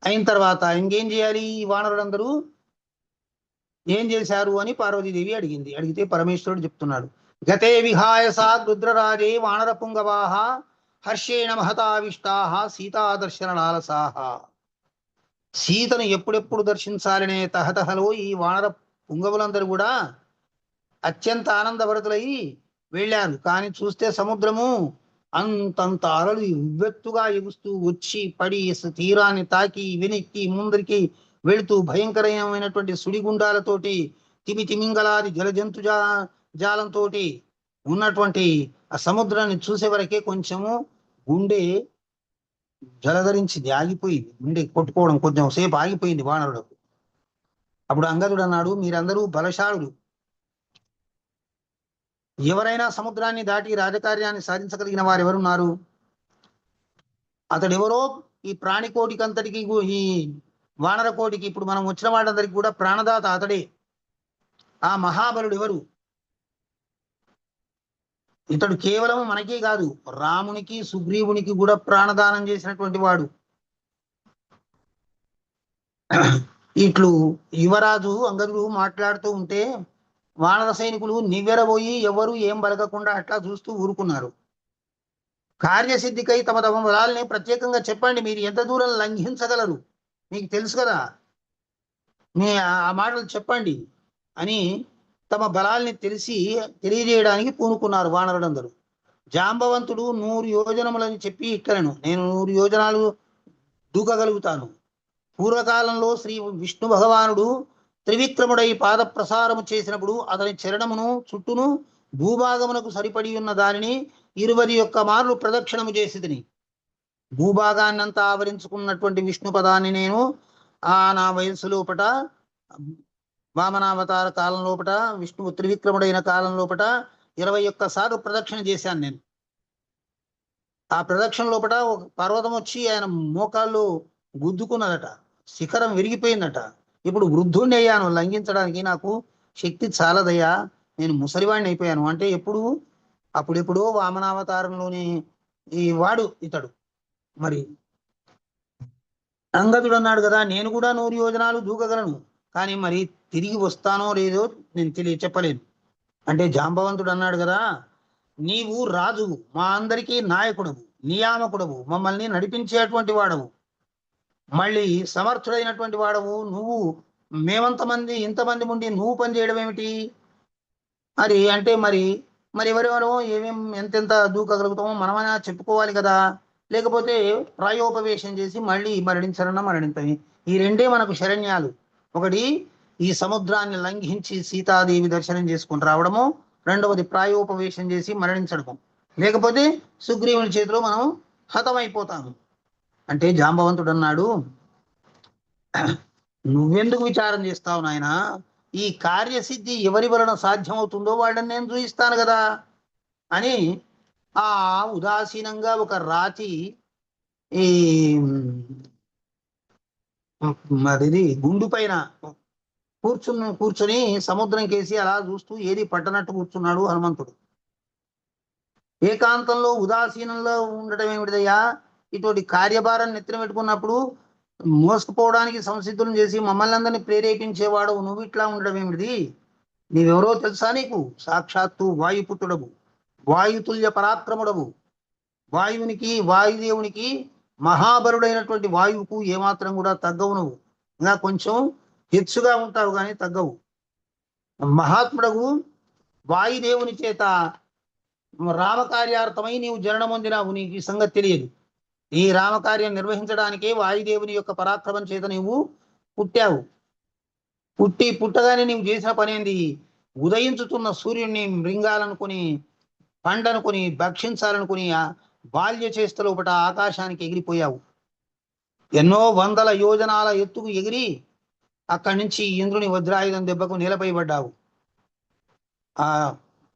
అయిన తర్వాత ఇంకేం చేయాలి? ఈ వానరులందరూ ఏం చేశారు అని పార్వతీదేవి అడిగింది. అడిగితే పరమేశ్వరుడు చెప్తున్నాడు, గతే విహాయ సా రుద్రరాజే వానర పుంగవాహ హర్షేణ మహతావిష్టాహ సీతాదర్శన లాలసాహ. సీతను ఎప్పుడెప్పుడు దర్శించాలనే తహతహలో ఈ వానర పుంగవులందరూ కూడా అత్యంత ఆనందభరితులై వెళ్ళారు. కానీ చూస్తే సముద్రము అంతంత అలలు ఉవ్వెత్తుగా ఎగుస్తూ వచ్చి పడి తీరాన్ని తాకి వెనక్కి ముందరికి వెళుతూ భయంకరమైనటువంటి సుడిగుండాలతోటి తిమింగలాది జలజంతు జాలంతో ఉన్నటువంటి ఆ సముద్రాన్ని చూసే వరకే కొంచెము గుండె జలధరించి ఆగిపోయింది. గుండె కొట్టుకోవడం కొంచెం సేపు ఆగిపోయింది వానరులకు. అప్పుడు అంగదుడు అన్నాడు, మీరందరూ బలశాలుడు, ఎవరైనా సముద్రాన్ని దాటి రాజకార్యాన్ని సాధించగలిగిన వారు ఎవరున్నారు? అతడెవరో ఈ ప్రాణికోటికి అంతటికి, ఈ వానర కోటికి, ఇప్పుడు మనం వచ్చిన వాళ్ళందరికీ కూడా ప్రాణదాత అతడే. ఆ మహాబలుడు ఎవరు? ఇతడు కేవలం మనకే కాదు, రామునికి సుగ్రీవునికి కూడా ప్రాణదానం చేసినటువంటి వాడు. ఇట్లు యువరాజు అంగదుడు మాట్లాడుతూ ఉంటే వానర సైనికులు నివ్వెరబోయి ఎవరు ఏం బలగకుండా అట్లా చూస్తూ ఊరుకున్నారు. కార్యసిద్ధికై తమ తమ బలాల్ని ప్రత్యేకంగా చెప్పండి, మీరు ఎంత దూరం లంఘించగలరు, మీకు తెలుసు కదా, మీ ఆ మాటలు చెప్పండి అని తమ బలాల్ని తెలియజేయడానికి పూనుకున్నారు వానరులందరూ. జాంబవంతుడు 100 యోజనములని చెప్పి ఇట్లను, నేను 100 యోజనాలు దూకగలుగుతాను. పూర్వకాలంలో శ్రీ విష్ణు భగవానుడు త్రివిక్రముడై పాద ప్రసారము చేసినప్పుడు అతని చరణమును చుట్టూను భూభాగమునకు సరిపడి ఉన్న దానిని 21 మార్లు ప్రదక్షిణము చేసిదిని. భూభాగాన్నంతా ఆవరించుకున్నటువంటి విష్ణు పదాన్ని నేను నా వయస్సు లోపట, వామనావతార కాలం లోపట, విష్ణువు త్రివిక్రముడైన కాలం లోపట 21 సార్లు ప్రదక్షిణ చేశాను నేను. ఆ ప్రదక్షిణ లోపట ఒక పర్వతం వచ్చి ఆయన మోకాళ్ళు గుద్దుకున్నదట, శిఖరం విరిగిపోయిందట. ఇప్పుడు వృద్ధుణ్ణి అయ్యాను, లంఘించడానికి నాకు శక్తి చాలదయ్యా, నేను ముసలివాడిని అయిపోయాను అంటే అప్పుడెప్పుడో వామనావతారంలోని ఈ వాడు ఇతడు. మరి అంగదుడు అన్నాడు కదా, నేను కూడా 100 యోజనాలు దూకగలను, కానీ మరి తిరిగి వస్తానో లేదో నేను చెప్పలేను అంటే జాంబవంతుడు అన్నాడు కదా, నీవు రాజువు, మా అందరికీ నాయకుడవు, నియామకుడవు, మమ్మల్ని నడిపించేటువంటి వాడవు, మళ్ళీ సమర్థుడైనటువంటి వాడవు, నువ్వు ఇంతమంది ఉండి నువ్వు పని చేయడం ఏమిటి మరి అంటే మరి ఎవరెవరో ఎంతెంత దూకగలుగుతామో మనమైనా చెప్పుకోవాలి కదా, లేకపోతే ప్రాయోపవేశం చేసి మళ్ళీ మరణించవి. ఈ రెండే మనకు శరణ్యాలు. ఒకటి ఈ సముద్రాన్ని లంఘించి సీతాదేవి దర్శనం చేసుకుని రావడము, రెండవది ప్రాయోపవేశం చేసి మరణించడము, లేకపోతే సుగ్రీవుని చేతిలో మనం హతమైపోతాము. అంటే జాంబవంతుడు అన్నాడు, నువ్వెందుకు విచారం చేస్తావు నాయన, ఈ కార్యసిద్ధి ఎవరి వలన సాధ్యమవుతుందో వాళ్ళని నేను చూపిస్తాను కదా అని ఆ ఉదాసీనంగా ఒక రాతి ఈ అది గుండు పైన కూర్చొని సముద్రం కేసి అలా చూస్తూ ఏది పట్టనట్టు కూర్చున్నాడు హనుమంతుడు. ఏకాంతంలో ఉదాసీనంలో ఉండటం ఏమిటిదయ్యా, ఇటువంటి కార్యభారం నెత్తిన పెట్టుకున్నప్పుడు మోసుకుపోవడానికి సంసిద్ధులను చేసి మమ్మల్ని అందరినీ ప్రేరేపించేవాడు నువ్వు ఇట్లా ఉండడం ఏమిటిది, నీవెవరో తెలుసా నీకు? సాక్షాత్తు వాయుపుత్రుడవు, వాయుతుల్య పరాక్రముడవు, వాయుదేవునికి మహాబలుడైనటువంటి వాయువుకు ఏమాత్రం కూడా తగ్గవు, నువ్వు ఇంకా కొంచెం హెచ్చుగా ఉంటావు కానీ తగ్గవు. మహాత్ముడవు, వాయుదేవుని చేత రామకార్యార్థమై నీవు జననం పొందినావు, నీకు ఈ సంగతి తెలియదు. ఈ రామకార్యం నిర్వహించడానికే వాయుదేవుని యొక్క పరాక్రమం చేత నీవు పుట్టావు. పుట్టగానే నీవు చేసిన పని ఏంది, ఉదయించుతున్న సూర్యుడిని మృంగాలనుకుని పండనుకుని భక్షించాలనుకుని ఆ బాల్య చేష్ట లోపట ఆకాశానికి ఎగిరిపోయావు. ఎన్నో వందల యోజనాల ఎత్తుకు ఎగిరి అక్కడి నుంచి ఇంద్రుని వజ్రాయుధం దెబ్బకు నేలపై పడ్డావు. ఆ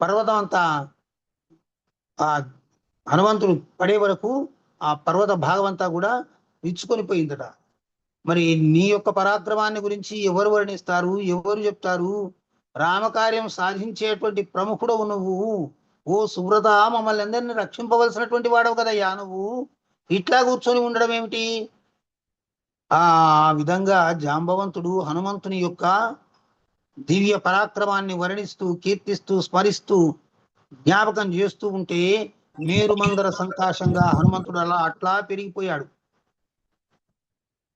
పర్వతం అంతా ఆ హనుమంతుడు పడే వరకు ఆ పర్వత భాగం అంతా కూడా విచ్చుకొని పోయిందట. మరి నీ యొక్క పరాక్రమాన్ని గురించి ఎవరు వర్ణిస్తారు, ఎవరు చెప్తారు? రామకార్యం సాధించేటువంటి ప్రముఖుడవు నువ్వు. ఓ సువ్రత, మమ్మల్ని అందరినీ రక్షింపవలసినటువంటి వాడవు కదయ్యా నువ్వు. ఇట్లా కూర్చొని ఉండడం ఏమిటి? ఆ విధంగా జాంబవంతుడు హనుమంతుని యొక్క దివ్య పరాక్రమాన్ని వర్ణిస్తూ, కీర్తిస్తూ, స్మరిస్తూ, జ్ఞాపకం చేస్తూ ఉంటే మేరుమందర సంకాశంగా హనుమంతుడు అట్లా పెరిగిపోయాడు.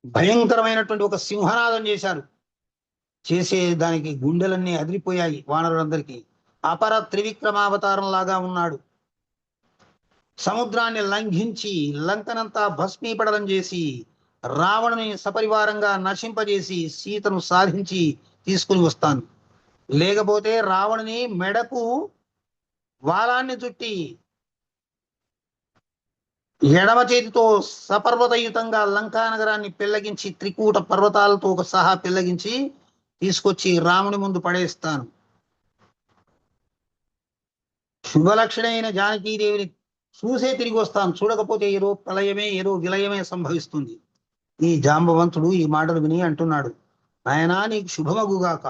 భయంకరమైనటువంటి ఒక సింహనాదం చేశారు. చేసే దానికి గుండెలన్నీ అదిరిపోయాయి వానరులందరికీ. అపర త్రివిక్రమావతారం లాగా ఉన్నాడు. సముద్రాన్ని లంఘించి లంకనంతా భస్మీపడలం చేసి రావణుని సపరివారంగా నశింపజేసి సీతను సాధించి తీసుకుని వస్తాను. లేకపోతే రావణుని మెడకు వాలాన్ని చుట్టి ఎడమ చేతితో సపర్వతయుతంగా లంకా నగరాన్ని పెళ్లగించి త్రికూట పర్వతాలతో సహా పెళ్లగించి తీసుకొచ్చి రాముని ముందు పడేస్తాను. శుభలక్షణమైన జానకీదేవిని చూసే తిరిగి వస్తాను. చూడకపోతే ఏదో ప్రళయమే, ఏదో విలయమే సంభవిస్తుంది. ఈ జాంబవంతుడు ఈ మాటలు విని అంటున్నాడు, నాయనా నీకు శుభమగుగాక.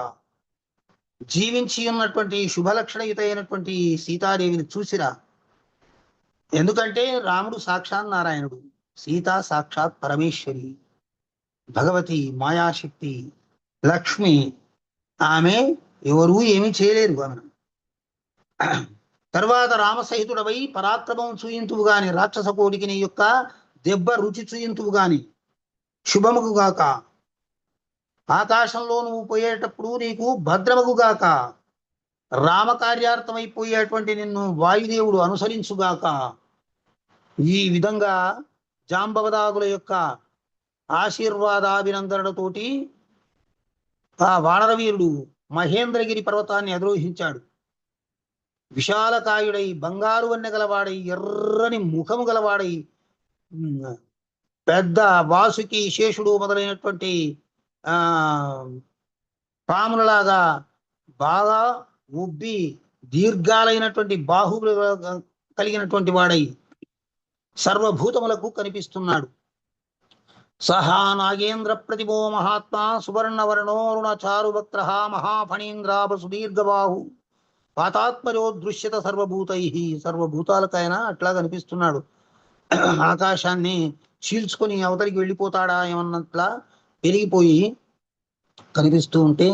జీవించి ఉన్నటువంటి శుభలక్షణయుత అయినటువంటి సీతాదేవిని చూసిరా. ఎందుకంటే రాముడు సాక్షాత్ నారాయణుడు, సీత సాక్షాత్ పరమేశ్వరి, భగవతి మాయాశక్తి లక్ష్మి. ఆమె ఎవరూ ఏమీ చేయలేరు ఆమెను. తర్వాత రామసహితుడవై పరాక్రమం చూయింతువు గాని, రాక్షస కోటికి నీ యొక్క దెబ్బ రుచి చూయింతువు గాని శుభముగుగాక. ఆకాశంలో నువ్వు పోయేటప్పుడు నీకు భద్రమగుగాక. రామకార్యార్థమైపోయేటువంటి నిన్ను వాయుదేవుడు అనుసరించుగాక. ఈ విధంగా జాంబవదాదుల యొక్క ఆశీర్వాదాభినందనలతోటి ఆ వానరవీరుడు మహేంద్రగిరి పర్వతాన్ని అధిరోహించాడు. విశాలకాయుడై, బంగారు వన్నె గలవాడై, ఎర్రని ముఖము గలవాడై, పెద్ద వాసుకి, శేషుడు మొదలైనటువంటి పాములలాగా బాగా ఉబ్బి దీర్ఘాలైనటువంటి బాహువులు కలిగినటువంటి వాడై సర్వభూతములకు కనిపిస్తున్నాడు. సహా నాగేంద్ర ప్రతిభో మహాత్మా సువర్ణవర్ణోరుణ చారువక్త్ర మహాఫణీంద్రాభ సుదీర్ఘబాహు పాతాత్మజో దృశ్యత సర్వభూతై. సర్వభూతాలకైనా అట్లా కనిపిస్తున్నాడు. ఆకాశాన్ని చీల్చుకొని అవతలికి వెళ్ళిపోతాడా ఏమన్నట్లా పెరిగిపోయి కనిపిస్తూ ఉంటే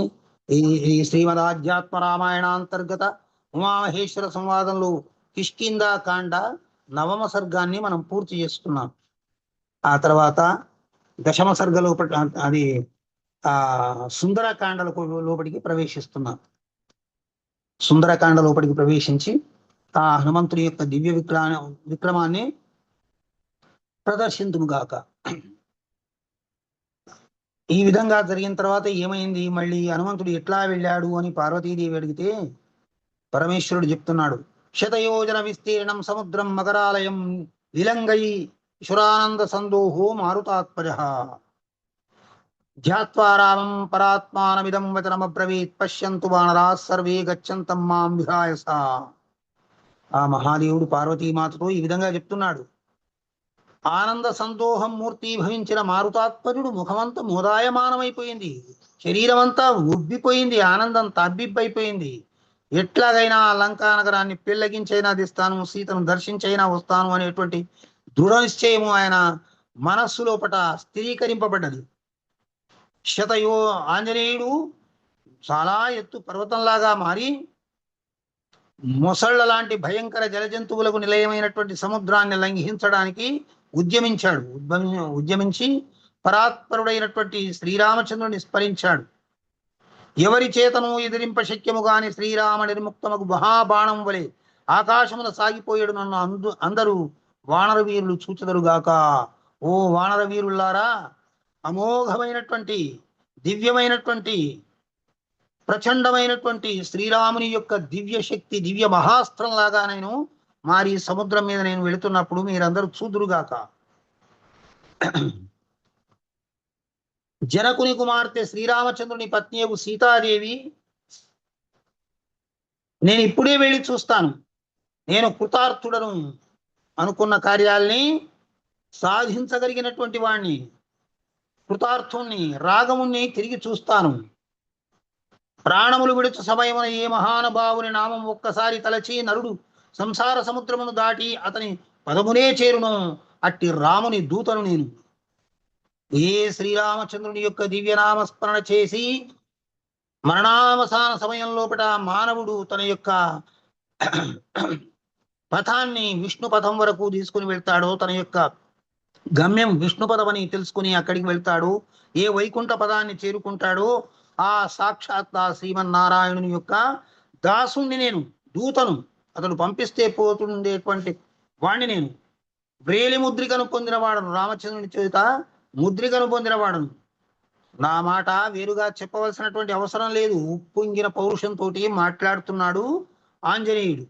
ఈ శ్రీమదాధ్యాత్మ రామాయణాంతర్గత ఉమామహేశ్వర సంవాదంలో కిష్కిందా కాండ 9వ సర్గాన్ని మనం పూర్తి చేసుకున్నాం. ఆ తర్వాత 10వ సర్గ లోపల అది సుందరకాండల లోపలికి ప్రవేశిస్తున్నాం. సుందరకాండ లోపలికి ప్రవేశించి ఆ హనుమంతుడి యొక్క దివ్య విక్రమాన్ని ప్రదర్శింతుముగాక. ఈ విధంగా జరిగిన తర్వాత ఏమైంది, మళ్ళీ హనుమంతుడు ఎట్లా వెళ్ళాడు అని పార్వతీదేవి అడిగితే పరమేశ్వరుడు చెప్తున్నాడు, శతయోజన విస్తీర్ణం సముద్రం మకరాలయం విలంగై ఈశ్వరానంద సందోహో మారుతాత్పజ ధ్యాత్వా రామం పరాత్మానమిదం వచనమబ్రవీత్ పశ్యంతు వానరా సర్వే గచ్చంతం మాం విహాయస. ఆ మహాదేవుడు పార్వతీమాతతో ఈ విధంగా చెప్తున్నాడు. ఆనంద సందోహం మూర్తి భవించిన మారుతాత్పజుడు ముఖమంతా మోదాయమానమైపోయింది, శరీరం అంతా ఉబ్బిపోయింది, ఆనందం తబ్బిబ్బైపోయింది. ఎట్లాగైనా లంకా నగరాన్ని పెళ్లగించైనా దిస్తాను, సీతను దర్శించైనా వస్తాను అనేటువంటి దృఢ నిశ్చయము ఆయన మనస్సు లోపట స్థిరీకరింపబడ్డది. ఆంజనేయుడు చాలా ఎత్తు పర్వతంలాగా మారి మొసళ్ళ లాంటి భయంకర జలజంతువులకు నిలయమైనటువంటి సముద్రాన్ని లంఘించడానికి ఉద్యమించి పరాత్పరుడైనటువంటి శ్రీరామచంద్రుని స్మరించాడు. ఎవరి చేతను ఎదిరింప శక్యము గాని శ్రీరామ నిర్ముక్తమకు మహాబాణం వలె ఆకాశమున సాగిపోయాడు నన్ను అందరూ వానర వీరులు చూచెదరుగాక. ఓ వానర వీరులారా, అమోఘమైనటువంటి దివ్యమైనటువంటి ప్రచండమైనటువంటి శ్రీరాముని యొక్క దివ్య శక్తి, దివ్య మహాస్త్రం లాగా నేను మారి సముద్రం మీద నేను వెళుతున్నప్పుడు మీరందరూ చూదురుగాక. జనకుని కుమార్తె శ్రీరామచంద్రుని పత్నియగు సీతాదేవి, నేను ఇప్పుడే వెళ్ళి చూస్తాను, నేను కృతార్థుడను, అనుకున్న కార్యాల్ని సాధించగలిగినటువంటి వాణ్ణి, కృతార్థుణ్ణి, రాగముణ్ణి తిరిగి చూస్తాను. ప్రాణములు విడుచు సమయమున ఏ మహానుభావుని నామం ఒక్కసారి తలచి నరుడు సంసార సముద్రమును దాటి అతని పదమునే చేరును, అట్టి రాముని దూతను నేను. ఏ శ్రీరామచంద్రుని యొక్క దివ్యనామస్మరణ చేసి మరణావసాన సమయం లోపల మానవుడు తన యొక్క పథాన్ని విష్ణు పథం వరకు తీసుకుని వెళ్తాడో, తన యొక్క గమ్యం విష్ణు పదమని తెలుసుకుని అక్కడికి వెళ్తాడు, ఏ వైకుంఠ పదాన్ని చేరుకుంటాడో ఆ సాక్షాత్ శ్రీమన్నారాయణుని యొక్క దాసుణ్ణి నేను, దూతను, అతడు పంపిస్తే పోతుండేటువంటి వాణ్ణి నేను. వ్రేలి ముద్రికను పొందినవాడను, రామచంద్రుని చేత ముద్రికను పొందినవాడను. నా మాట వేరుగా చెప్పవలసినటువంటి అవసరం లేదు. ఉప్పొంగిన పౌరుషంతో మాట్లాడుతున్నాడు ఆంజనేయుడు.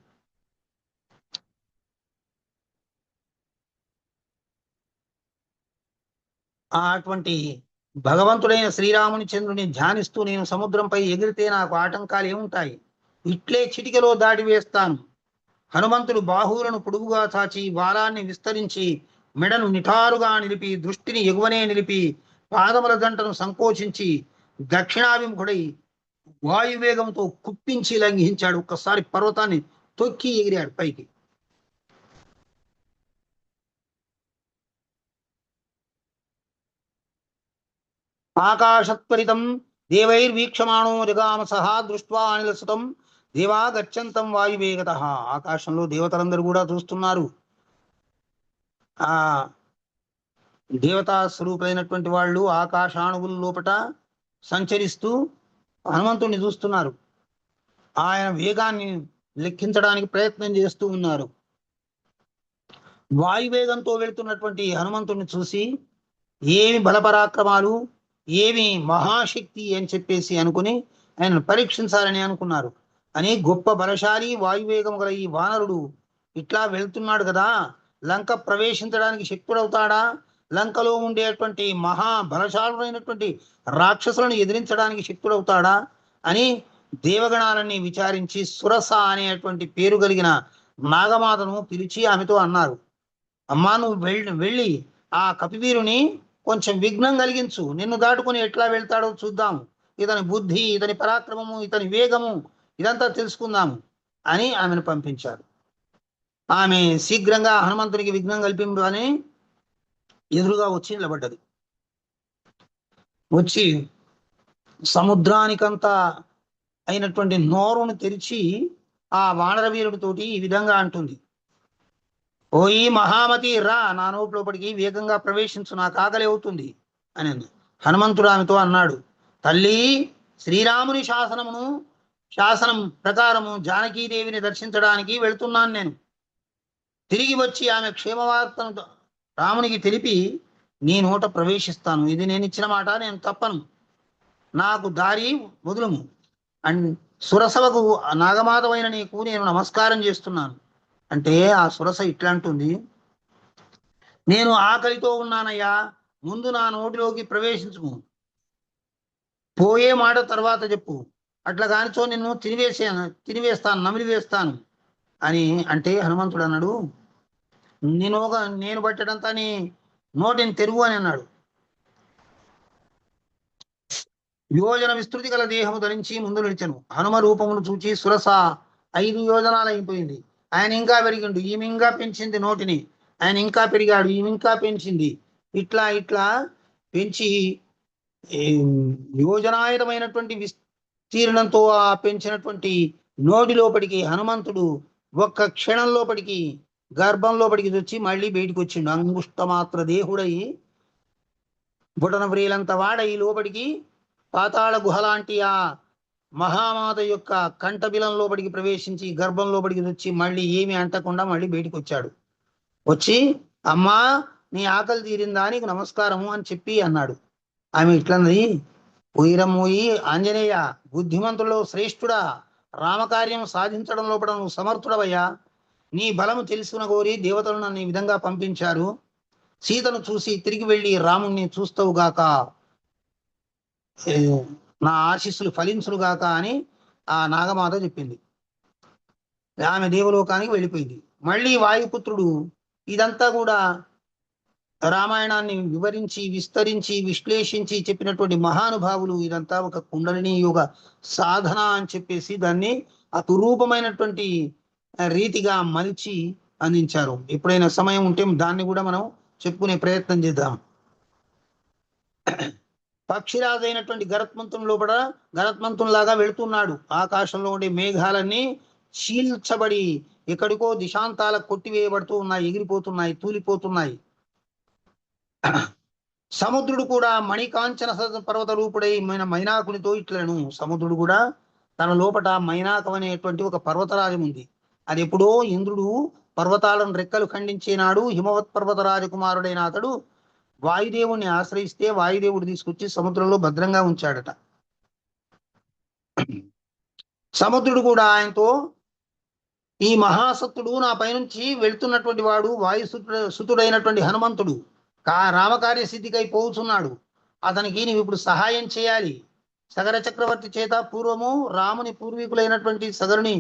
అటువంటి భగవంతుడైన శ్రీరాముని చంద్రుని ధ్యానిస్తూ నేను సముద్రంపై ఎగిరితే నాకు ఆటంకాలు ఏముంటాయి? ఇట్లే చిటికెలో దాటి వేస్తాను. హనుమంతుడు బాహువులను పొడుగుగా చాచి బాలాన్ని విస్తరించి మెడను నిటారుగా నిలిపి దృష్టిని ఎగువనే నిలిపి పాదముల జంటను సంకోచించి దక్షిణాభిముఖుడై వాయువేగంతో కుప్పించి లంఘించాడు. ఒక్కసారి పర్వతాన్ని తొక్కి ఎగిరాడు పైకి. ఆకాశత్వరితం దేవైర్వీక్షమాణో జగామసః దృష్ట్వా అనిలసుతం దేవా గచ్చంతం వాయువేగతః. ఆకాశంలో దేవతలందరూ కూడా చూస్తున్నారు. ఆ దేవతా స్వరూపులైనటువంటి వాళ్ళు ఆకాశాణువుల లోపట సంచరిస్తూ హనుమంతుడిని చూస్తున్నారు. ఆయన వేగాన్ని లెక్కించడానికి ప్రయత్నం చేస్తూ ఉన్నారు. వాయువేగంతో వెళుతున్నటువంటి హనుమంతుడిని చూసి ఏమి బలపరాక్రమాలు, ఏమి మహాశక్తి అని చెప్పేసి అనుకుని ఆయనను పరీక్షించాలని అనుకున్నారు. అని గొప్ప బలశాలి వాయువేగం గల ఈ వానరుడు ఇట్లా వెళ్తున్నాడు కదా, లంక ప్రవేశించడానికి శక్తుడవుతాడా? లంకలో ఉండేటువంటి మహా బలశాలుడైనటువంటి రాక్షసులను ఎదిరించడానికి శక్తుడవుతాడా అని దేవగణాలన్నీ విచారించి సురస అనేటువంటి పేరు కలిగిన నాగమాతను పిలిచి ఆమెతో అన్నారు, అమ్మా నువ్వు వెళ్ళి ఆ కపివీరుని కొంచెం విఘ్నం కలిగించు, నిన్ను దాటుకుని ఎట్లా వెళ్తాడో చూద్దాము, ఇతని బుద్ధి, ఇతని పరాక్రమము, ఇతని వేగము ఇదంతా తెలుసుకుందాము అని ఆమెను పంపించారు. ఆమె శీఘ్రంగా హనుమంతునికి విఘ్నం కల్పింపని ఎదురుగా వచ్చి నిలబడ్డది. వచ్చి సముద్రానికంతా అయినటువంటి నోరును తెరిచి ఆ వానరవీరుడితోటి ఈ విధంగా అంటుంది, ఓయి మహామతి రా, నా నోట్లోపటికి వేగంగా ప్రవేశించు, నాకు ఆకలి అవుతుంది అని హనుమంతుడు ఆమెతో అన్నాడు, తల్లి శ్రీరాముని శాసనం ప్రకారము జానకీదేవిని దర్శించడానికి వెళ్తున్నాను నేను. తిరిగి వచ్చి ఆమె క్షేమవార్తను రామునికి తెలిపి నీ నోట ప్రవేశిస్తాను. ఇది నేను ఇచ్చిన మాట, నేను తప్పను, నాకు దారి వదులుము. అండ్ సురసవకు నాగమాతమైన నీకు నేను నమస్కారం చేస్తున్నాను అంటే ఆ సురస ఇట్లా అంటుంది, నేను ఆకలితో ఉన్నానయ్యా, ముందు నా నోటిలోకి ప్రవేశించుము, పోయే మాట తర్వాత చెప్పు, అట్లా కానిచో నిన్ను తినివేస్తాను, నమిలివేస్తాను అని అంటే హనుమంతుడు అన్నాడు, నేను పట్టడంతా నీ నోటిని తెరువు అని అన్నాడు. యోజన విస్తృతి గల దేహము ధరించి ముందు నిలిచెను. హనుమ రూపమును చూచి సురస 5 యోజనాలు అయిపోయింది. ఆయన ఇంకా పెరిగిండు, ఈమె ఇంకా పెంచింది నోటిని, ఆయన ఇంకా పెరిగాడు, ఈమె ఇంకా పెంచింది. ఇట్లా పెంచి యోజనాయుతమైనటువంటి విస్తీర్ణంతో ఆ పెంచినటువంటి నోటి లోపలికి హనుమంతుడు ఒక్క క్షణం లోపలికి గర్భం లోపలికి వచ్చి మళ్ళీ బయటికి వచ్చిండు. అంగుష్ట మాత్ర దేహుడై బుటన వ్రేలంత వాడై లోపలికి పాతాళ గుహ లాంటి ఆ మహామాత యొక్క కంఠబిలం లోపలికి ప్రవేశించి గర్భం లోపలికి వచ్చి మళ్ళీ ఏమి అంటకుండా మళ్ళీ బయటికి వచ్చాడు. వచ్చి అమ్మా నీ ఆకలి తీరిందా, నీకు నమస్కారము అని చెప్పి అన్నాడు. ఆమె ఇట్లన్నది, ఉయిరమోయి ఆంజనేయ, బుద్ధిమంతుల్లో శ్రేష్ఠుడా, రామకార్యం సాధించడం లోపల నువ్వు సమర్థుడవయ్యా. నీ బలము తెలుసుకున్న కోరి దేవతలు నన్ను ఈ విధంగా పంపించారు. సీతను చూసి తిరిగి వెళ్ళి రాముణ్ణి చూస్తావుగాక, నా ఆశీస్సులు ఫలించులుగాక అని ఆ నాగమాత చెప్పింది. ఆమె దేవలోకానికి వెళ్ళిపోయింది. మళ్ళీ వాయుపుత్రుడు ఇదంతా కూడా రామాయణాన్ని వివరించి విస్తరించి విశ్లేషించి చెప్పినటువంటి మహానుభావులు ఇదంతా ఒక కుండలిని యోగ సాధన అని చెప్పేసి దాన్ని అపురూపమైనటువంటి రీతిగా మలిచి అందించారు. ఎప్పుడైనా సమయం ఉంటే దాన్ని కూడా మనం చెప్పుకునే ప్రయత్నం చేద్దాం. పక్షిరాజు అయినటువంటి గరత్మంతుని లోపల గరత్మంతునిలాగా వెళుతున్నాడు. ఆకాశంలో ఉండే మేఘాలన్నీ చీల్చబడి ఎక్కడికో దిశాంతాలకు కొట్టివేయబడుతూ ఉన్నాయి, ఎగిరిపోతున్నాయి, తూలిపోతున్నాయి. సముద్రుడు కూడా మణికాంచన పర్వత రూపుడై మైనాకునితో ఇట్లను. సముద్రుడు కూడా తన లోపట మైనాకం అనేటువంటి ఒక పర్వతరాజం ఉంది. అది ఎప్పుడో ఇంద్రుడు పర్వతాలను రెక్కలు ఖండించేనాడు హిమవత్ పర్వత రాజకుమారుడైన అతడు వాయుదేవుణ్ణి ఆశ్రయిస్తే వాయుదేవుడు తీసుకొచ్చి సముద్రంలో భద్రంగా ఉంచాడట. సముద్రుడు కూడా ఆయనతో, ఈ మహాసత్తుడు నా పైనుంచి వెళ్తున్నటువంటి వాడు సుతుడైనటువంటి హనుమంతుడు రామకార్య సిద్ధికై పోతున్నాడు. అతనికి నీవు ఇప్పుడు సహాయం చేయాలి. సగర చక్రవర్తి చేత పూర్వము రాముని పూర్వీకులైనటువంటి సగరుని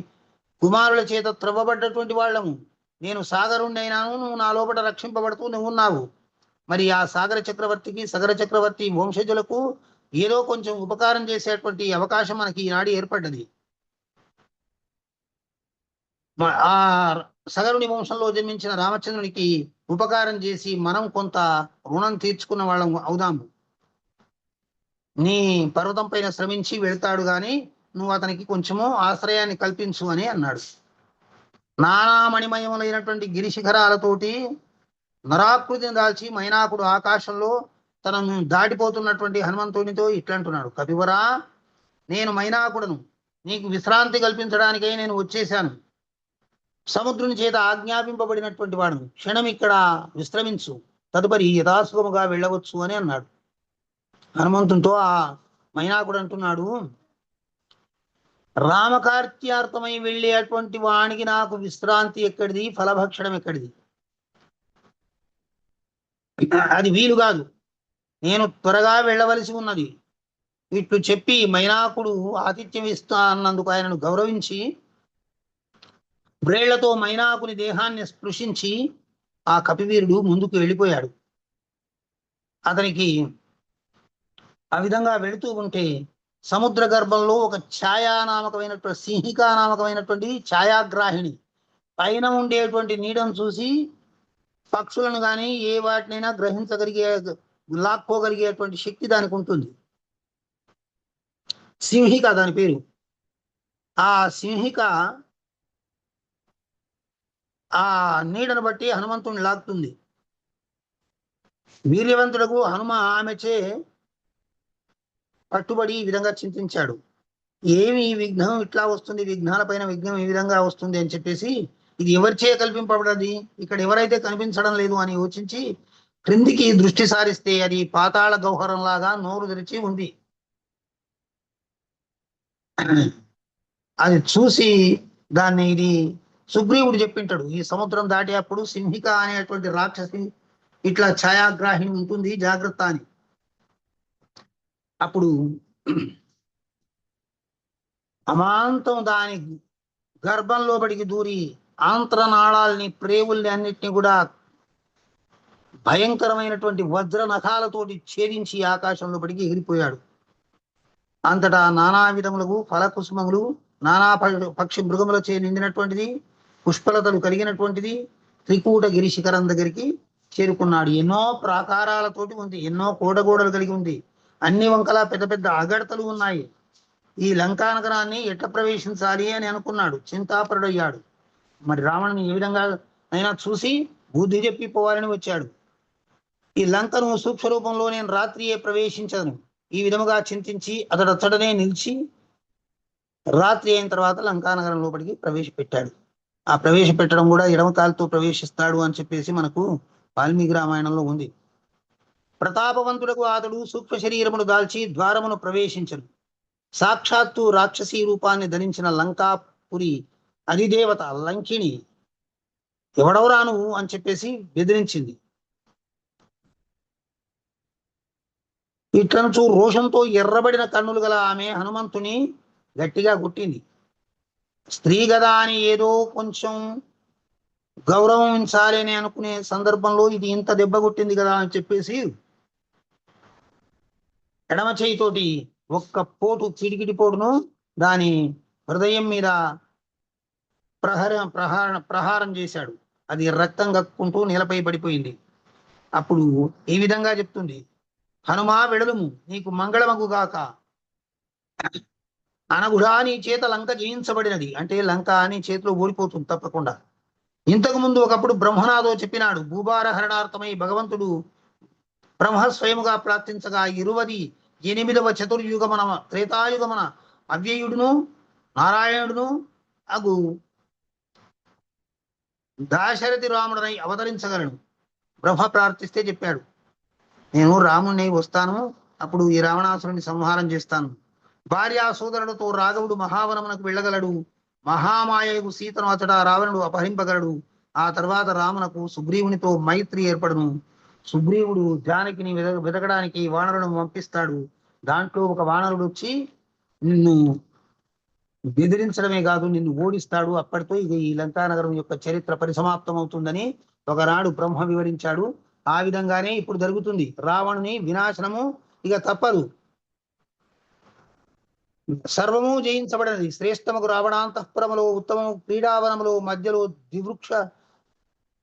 కుమారుల చేత త్రవ్వబడ్డటువంటి వాళ్ళము. నేను సాగరుణ్ణైనాను, నువ్వు నా లోపల రక్షింపబడుతూ నువ్వు ఉన్నావు. మరి ఆ సాగర చక్రవర్తికి సగర చక్రవర్తి వంశజులకు ఏదో కొంచెం ఉపకారం చేసేటువంటి అవకాశం మనకి ఈనాడు ఏర్పడ్డది. ఆ సగరుని వంశంలో జన్మించిన రామచంద్రునికి ఉపకారం చేసి మనం కొంత రుణం తీర్చుకున్న వాళ్ళం అవుదాము. నీ పర్వతం పైన శ్రమించి వెళ్తాడు గాని నువ్వు అతనికి కొంచెము ఆశ్రయాన్ని కల్పించు అని అన్నాడు. నానామణిమయములైనటువంటి గిరిశిఖరాలతోటి నరాకృతిని దాల్చి మైనాకుడు ఆకాశంలో తనను దాటిపోతున్నటువంటి హనుమంతునితో ఇట్లంటున్నాడు, కపివరా, నేను మైనాకుడను, నీకు విశ్రాంతి కల్పించడానికై నేను వచ్చేశాను. సముద్రుని చేత ఆజ్ఞాపింపబడినటువంటి వాడు, క్షణం ఇక్కడ విశ్రమించు, తదుపరి యథాసుఖముగా వెళ్ళవచ్చు అని అన్నాడు. హనుమంతునితో ఆ మైనాకుడు అంటున్నాడు, రామకార్యార్థమై వెళ్ళేటువంటి వానికి నాకు విశ్రాంతి ఎక్కడిది, ఫలభక్షణం ఎక్కడిది, అది వీలు కాదు, నేను త్వరగా వెళ్ళవలసి ఉన్నది. ఇట్లు చెప్పి మైనాకుడు ఆతిథ్యం ఇస్తా అన్నందుకు ఆయనను గౌరవించి బ్రేళ్లతో మైనాకుని దేహాన్ని స్పృశించి ఆ కపివీరుడు ముందుకు వెళ్ళిపోయాడు. అతనికి ఆ విధంగా వెళుతూ ఉంటే సముద్ర గర్భంలో ఒక ఛాయానామకమైనటువంటి సింహికానామకమైనటువంటి ఛాయాగ్రాహిణి పైన ఉండేటువంటి నీడను చూసి పక్షులను కానీ ఏ వాటినైనా గ్రహించగలిగే లాక్కోగలిగేటువంటి శక్తి దానికి ఉంటుంది. సింహిక దాని పేరు. ఆ సింహిక ఆ నీడను బట్టి హనుమంతుడిని లాగుతుంది. వీర్యవంతుడకు హనుమ ఆమెచే పట్టుబడి ఈ విధంగా చింతించాడు. ఏమి ఈ విఘ్నం ఇట్లా వస్తుంది, విఘ్నాల పైన విఘ్నం ఈ విధంగా వస్తుంది అని చెప్పేసి, ఇది ఎవరిచే కల్పింపబడది, ఇక్కడ ఎవరైతే కనిపించడం లేదు అని యోచించి క్రిందికి దృష్టి సారిస్తే అది పాతాళ గౌహరం లాగా నోరు తెరిచి ఉంది. అది చూసి దాన్ని ఇది సుగ్రీవుడు చెప్పింటాడు, ఈ సముద్రం దాటి అప్పుడు సింహిక అనేటువంటి రాక్షసి ఇట్లా ఛాయాగ్రాహిణి ఉంటుంది, జాగ్రత్త అని. అప్పుడు అమాంతం దాని గర్భంలోపడికి దూరి ఆంత్రనాళాలని ప్రేవుల్ని అన్నిటిని కూడా భయంకరమైనటువంటి వజ్ర నఖాలతోటి ఛేదించి ఆకాశంలో పడికి ఎగిరిపోయాడు. అంతటా నానా విధములకు ఫలకుసుమములు నానా పక్షి మృగములచే నిండినటువంటిది, పుష్పలతలు కలిగినటువంటిది త్రికూట గిరి శిఖరం దగ్గరికి చేరుకున్నాడు. ఎన్నో ప్రాకారాలతోటి ఉంది, ఎన్నో కోటగోడలు కలిగి ఉంది, అన్ని వంకలా పెద్ద పెద్ద అగడతలు ఉన్నాయి. ఈ లంకా నగరాన్ని ఎట్ట ప్రవేశించాలి అని అనుకున్నాడు, చింతాపరుడయ్యాడు. మరి రావణుని ఏ విధంగా అయినా చూసి బుద్ధి చెప్పి పోవాలని వచ్చాడు. ఈ లంకను సూక్ష్మ రూపంలో నేను రాత్రియే ప్రవేశించను, ఈ విధముగా చింతించి అతడనే నిలిచి రాత్రి అయిన తర్వాత లంకానగరం లోపలికి ప్రవేశపెట్టాడు. ఆ ప్రవేశపెట్టడం కూడా ఎడమ కాలుతో ప్రవేశిస్తాడు అని చెప్పేసి మనకు వాల్మీకి రామాయణంలో ఉంది. ప్రతాపవంతుడకు అతడు సూక్ష్మ శరీరమును దాల్చి ద్వారమును ప్రవేశించను. సాక్షాత్తు రాక్షసీ రూపాన్ని ధరించిన లంకాపురి అధిదేవత లంకిణి ఎవడవరా నువ్వు అని చెప్పేసి బెదిరించింది. ఇట్లనుచు రోషంతో ఎర్రబడిన కన్నులు గల ఆమె హనుమంతుని గట్టిగా కొట్టింది. స్త్రీ గదా అని ఏదో కొంచెం గౌరవించాలి అని అనుకునే సందర్భంలో ఇది ఇంత దెబ్బ కొట్టింది కదా అని చెప్పేసి ఎడమ చేయితోటి ఒక్క పోటు చిడికిడి పోటును దాని హృదయం మీద ప్రహారం చేశాడు. అది రక్తం కక్కుంటూ నేలపై పడిపోయింది. అప్పుడు ఈ విధంగా చెప్తుంది, హనుమా వెడలుము, నీకు మంగళమగుగాక. అనగుడా నీ చేత లంక జయించబడినది. అంటే లంక నీ చేతిలో ఓడిపోతుంది తప్పకుండా. ఇంతకు ముందు ఒకప్పుడు బ్రహ్మనాథో చెప్పినాడు, భూభార హరణార్థమై భగవంతుడు బ్రహ్మ స్వయముగా ప్రార్థించగా 28వ చతుర్యుగమన త్రేతాయుగమన అవ్యయుడును నారాయణుడును అగు దాశరథి రాముడనై అవతరించగలను. బ్రహ్మ ప్రార్థిస్తే చెప్పాడు, నేను రాముడిని వస్తాను, అప్పుడు ఈ రావణాసురుని సంహారం చేస్తాను. భార్యా సోదరులతో రాఘవుడు మహావనమునకు వెళ్ళగలడు. మహామాయకు సీతను అతడ రావణుడు అపహరింపగలడు. ఆ తర్వాత రామునకు సుగ్రీవునితో మైత్రి ఏర్పడును. సుగ్రీవుడు జానకిని వెతకడానికి వానరులను పంపిస్తాడు. దాంట్లో ఒక వానరుడు వచ్చి నిన్ను బెదిరించడమే కాదు, నిన్ను ఓడిస్తాడు. అప్పటితో ఇక ఈ లంకానగరం యొక్క చరిత్ర పరిసమాప్తం అవుతుందని ఒకనాడు బ్రహ్మ వివరించాడు. ఆ విధంగానే ఇప్పుడు జరుగుతుంది. రావణుని వినాశనము ఇక తప్పదు. సర్వము జయించబడినది. శ్రేష్టముకు రావణాంతఃపురములో ఉత్తమము క్రీడావనములో మధ్యలో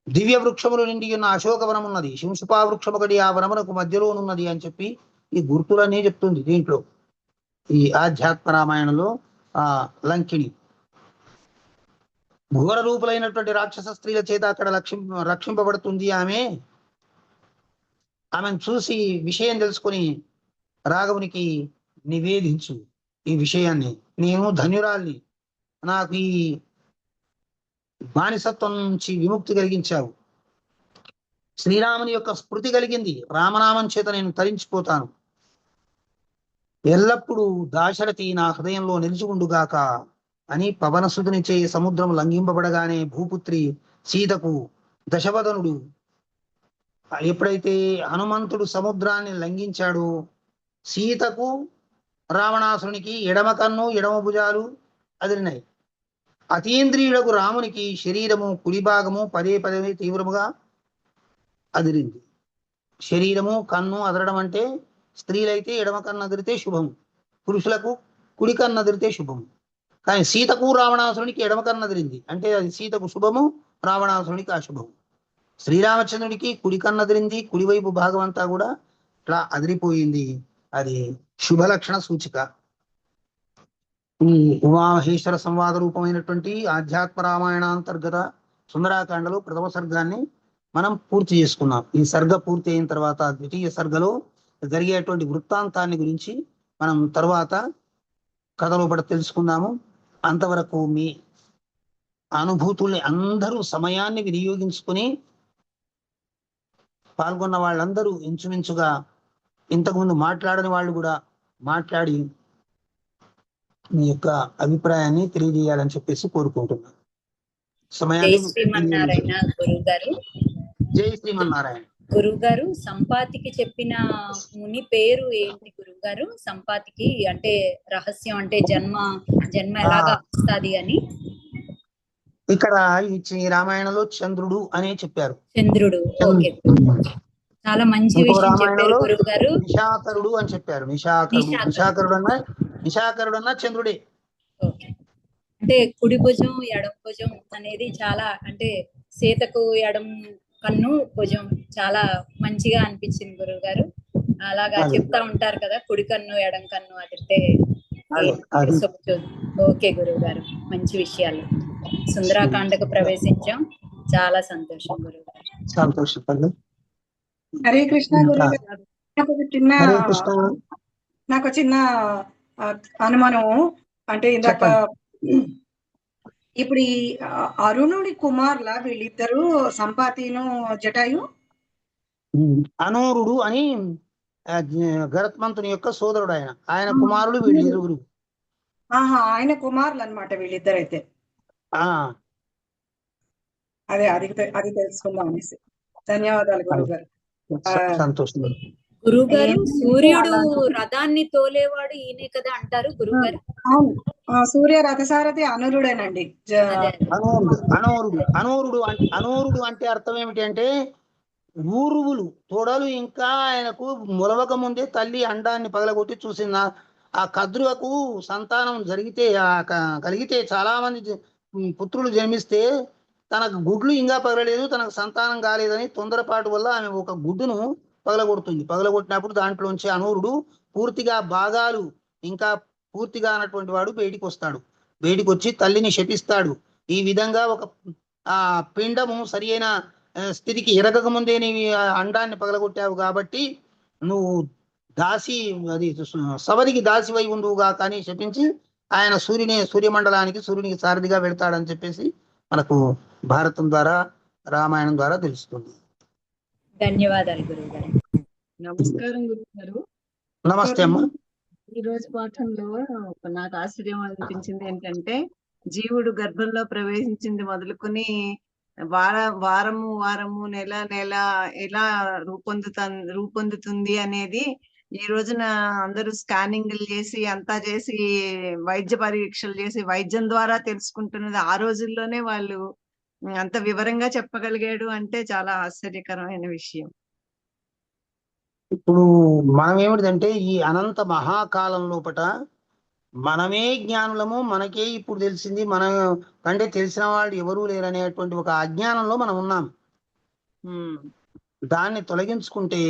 దివ్య వృక్షములు నిండి ఉన్న అశోకవనం ఉన్నది. శింశుపా వృక్షము ఒకటి ఆ వనమునకు మధ్యలోనున్నది అని చెప్పి ఈ గుర్తులన్నీ చెప్తుంది దీంట్లో, ఈ ఆధ్యాత్మ రామాయణంలో లంకిణి. ఘోర రూపులైనటువంటి రాక్షస స్త్రీల చేత అక్కడ రక్షింపబడుతుంది. ఆమెను చూసి విషయం తెలుసుకొని రాఘవునికి నివేదించు ఈ విషయాన్ని. నేను ధన్యురాల్ని, నాకు ఈ బానిసత్వం నుంచి విముక్తి కలిగించావు. శ్రీరాముని యొక్క స్మృతి కలిగింది. రామనామం చేత నేను తరించిపోతాను. ఎల్లప్పుడూ దాశరథి నా హృదయంలో నిలిచిగుండుగాక అని పవనసుతునిచే సముద్రం లంఘింపబడగానే భూపుత్రి సీతకు దశవదనుడు ఎప్పుడైతే హనుమంతుడు సముద్రాన్ని లంఘించాడో సీతకు రావణాసురునికి ఎడమ కన్ను ఎడమ భుజాలు అదిరినాయి. అతీంద్రియులకు రామునికి శరీరము కుడి భాగము పదే పదే తీవ్రముగా అదిరింది. శరీరము కన్ను అదరడం అంటే స్త్రీలైతే ఎడమ కన్ను అదిరితే శుభము, పురుషులకు కుడి కన్ను అదిరితే శుభము. కానీ సీతకు రావణాసురునికి ఎడమ కన్ను అదిరింది అంటే అది సీతకు శుభము, రావణాసురునికి అశుభము. శ్రీరామచంద్రుడికి కుడి కన్ను అదిరింది, కుడివైపు భాగం అంతా కూడా ఇట్లా అదిరిపోయింది. అది శుభలక్షణ సూచిక. ఈ ఉమామహేశ్వర సంవాద రూపమైనటువంటి ఆధ్యాత్మ రామాయణాంతర్గత సుందరాకాండలో ప్రథమ సర్గాన్ని మనం పూర్తి చేసుకున్నాం. ఈ సర్గ పూర్తి అయిన తర్వాత ద్వితీయ సర్గలో జరిగేటువంటి వృత్తాంతాన్ని గురించి మనం తర్వాత కథలో పడ తెలుసుకుందాము. అంతవరకు మీ అనుభూతుల్ని అందరూ సమయాన్ని వినియోగించుకొని పాల్గొన్న వాళ్ళందరూ ఇంచుమించుగా ఇంతకుముందు మాట్లాడని వాళ్ళు కూడా మాట్లాడి మీ యొక్క అభిప్రాయాన్ని తెలియజేయాలని చెప్పేసి కోరుకుంటున్నాను. జై శ్రీమన్నారాయణ గురువు గారు. జై శ్రీమన్నారాయణ. గురువు గారు, సంపాతికి చెప్పిన ముని పేరు ఏంటి గురువు గారు? సంపాతికి అంటే రహస్యం అంటే జన్మ ఎలాగా వస్తుంది అని ఇక్కడ ఈ రామాయణంలో చంద్రుడు అనే చెప్పారు. చంద్రుడు. ఓకే, చాలా మంచి విషయం చెప్పారు గురువు గారు. నిశాకరుడు అని చెప్పారు. నిశాకరుడు అన్న చంద్రుడే. ఓకే, అంటే కుడి భుజం ఎడం భుజం అనేది చాలా, అంటే సీతకు ఎడం కన్ను భుజం చాలా మంచిగా అనిపించింది గురువు గారు. అలాగా చెప్తా ఉంటారు కదా, కుడి కన్ను ఎడం కన్ను అదిరితే. ఓకే గురువు గారు, మంచి విషయాలు. సుందరాకాండకు ప్రవేశించాం, చాలా సంతోషం గురువు గారు. సంతోషం. హరే కృష్ణ గురువు గారు. నాకు చిన్న అనుమానం. అంటే ఇందాక ఇప్పుడు ఈ అరుణుడి కుమార్ల వీళ్ళిద్దరు సంపాతిను జటాయు అనూరుడు అని గరత్మంతుని యొక్క సోదరుడు. ఆయన కుమారులు వీళ్ళిరువురు. ఆహా, ఆయన కుమారులు అన్నమాట వీళ్ళిద్దరైతే. ఆ అదే అది తెలుసుకుందాం అనేసి. ధన్యవాదాలు గురువు గారు. సంతోషం. గురువు గారు, ఏంటంటే సూర్యుడు అలా రథాన్ని తోలేవాడు ఈయనే కదా అంటారు గురువు గారు. అవును, సూర్య రథసారథి అనూరుడేనండి. అదే అనూరుడు అంటే అర్థం ఏమిటి అంటే ఊరువులు తొడలు ఇంకా ఆయనకు మొలవక ముందే తల్లి అండాన్ని పగలగొట్టి చూసింది. ఆ కద్రువకు సంతానం కలిగితే చాలా మంది పుత్రులు జన్మిస్తే తనకు గుడ్లు ఇంకా పగలలేదు, తనకు సంతానం కాలేదని తొందరపాటు వల్ల ఆమె ఒక గుడ్డును పగలగొడుతుంది. పగలగొట్టినప్పుడు దాంట్లోంచి అనూరుడు పూర్తిగా భాగాలు ఇంకా పూర్తిగా అన్నటువంటి వాడు బయటికి వస్తాడు. బయటికి వచ్చి తల్లిని శపిస్తాడు. ఈ విధంగా ఒక పిండము సరి అయిన స్థితికి ఎరగక ముందే నీ అండాన్ని పగలగొట్టావు కాబట్టి నువ్వు సవరికి దాసివై ఉండువుగా కానీ శపించి ఆయన సూర్యమండలానికి సారథిగా వెళ్తాడని చెప్పేసి మనకు భారతం ద్వారా రామాయణం ద్వారా తెలుస్తుంది. ధన్యవాదాలు గురువు గారు. నమస్కారం గురువు గారు. నమస్తే అమ్మా. ఈ రోజు పాఠంలో నాకు ఆశ్చర్యం అనిపించింది ఏంటంటే జీవుడు గర్భంలో ప్రవేశించింది మొదలుకొని వారము నెల ఎలా రూపొందుతుంది అనేది ఈ రోజున అందరూ స్కానింగ్లు చేసి అంతా చేసి వైద్య పరీక్షలు చేసి వైద్యం ద్వారా తెలుసుకుంటున్నది. ఆ రోజుల్లోనే వాళ్ళు అంత వివరంగా చెప్పగలిగాడు అంటే చాలా ఆశ్చర్యకరమైన విషయం. ఇప్పుడు మనం ఏమిటిదంటే ఈ అనంత మహాకాలం లోపట మనమే జ్ఞానులము, మనకే ఇప్పుడు తెలిసింది, మన కంటే తెలిసిన వాళ్ళు ఎవరూ లేరనేటువంటి ఒక అజ్ఞానంలో మనం ఉన్నాం. దాన్ని తొలగించుకుంటే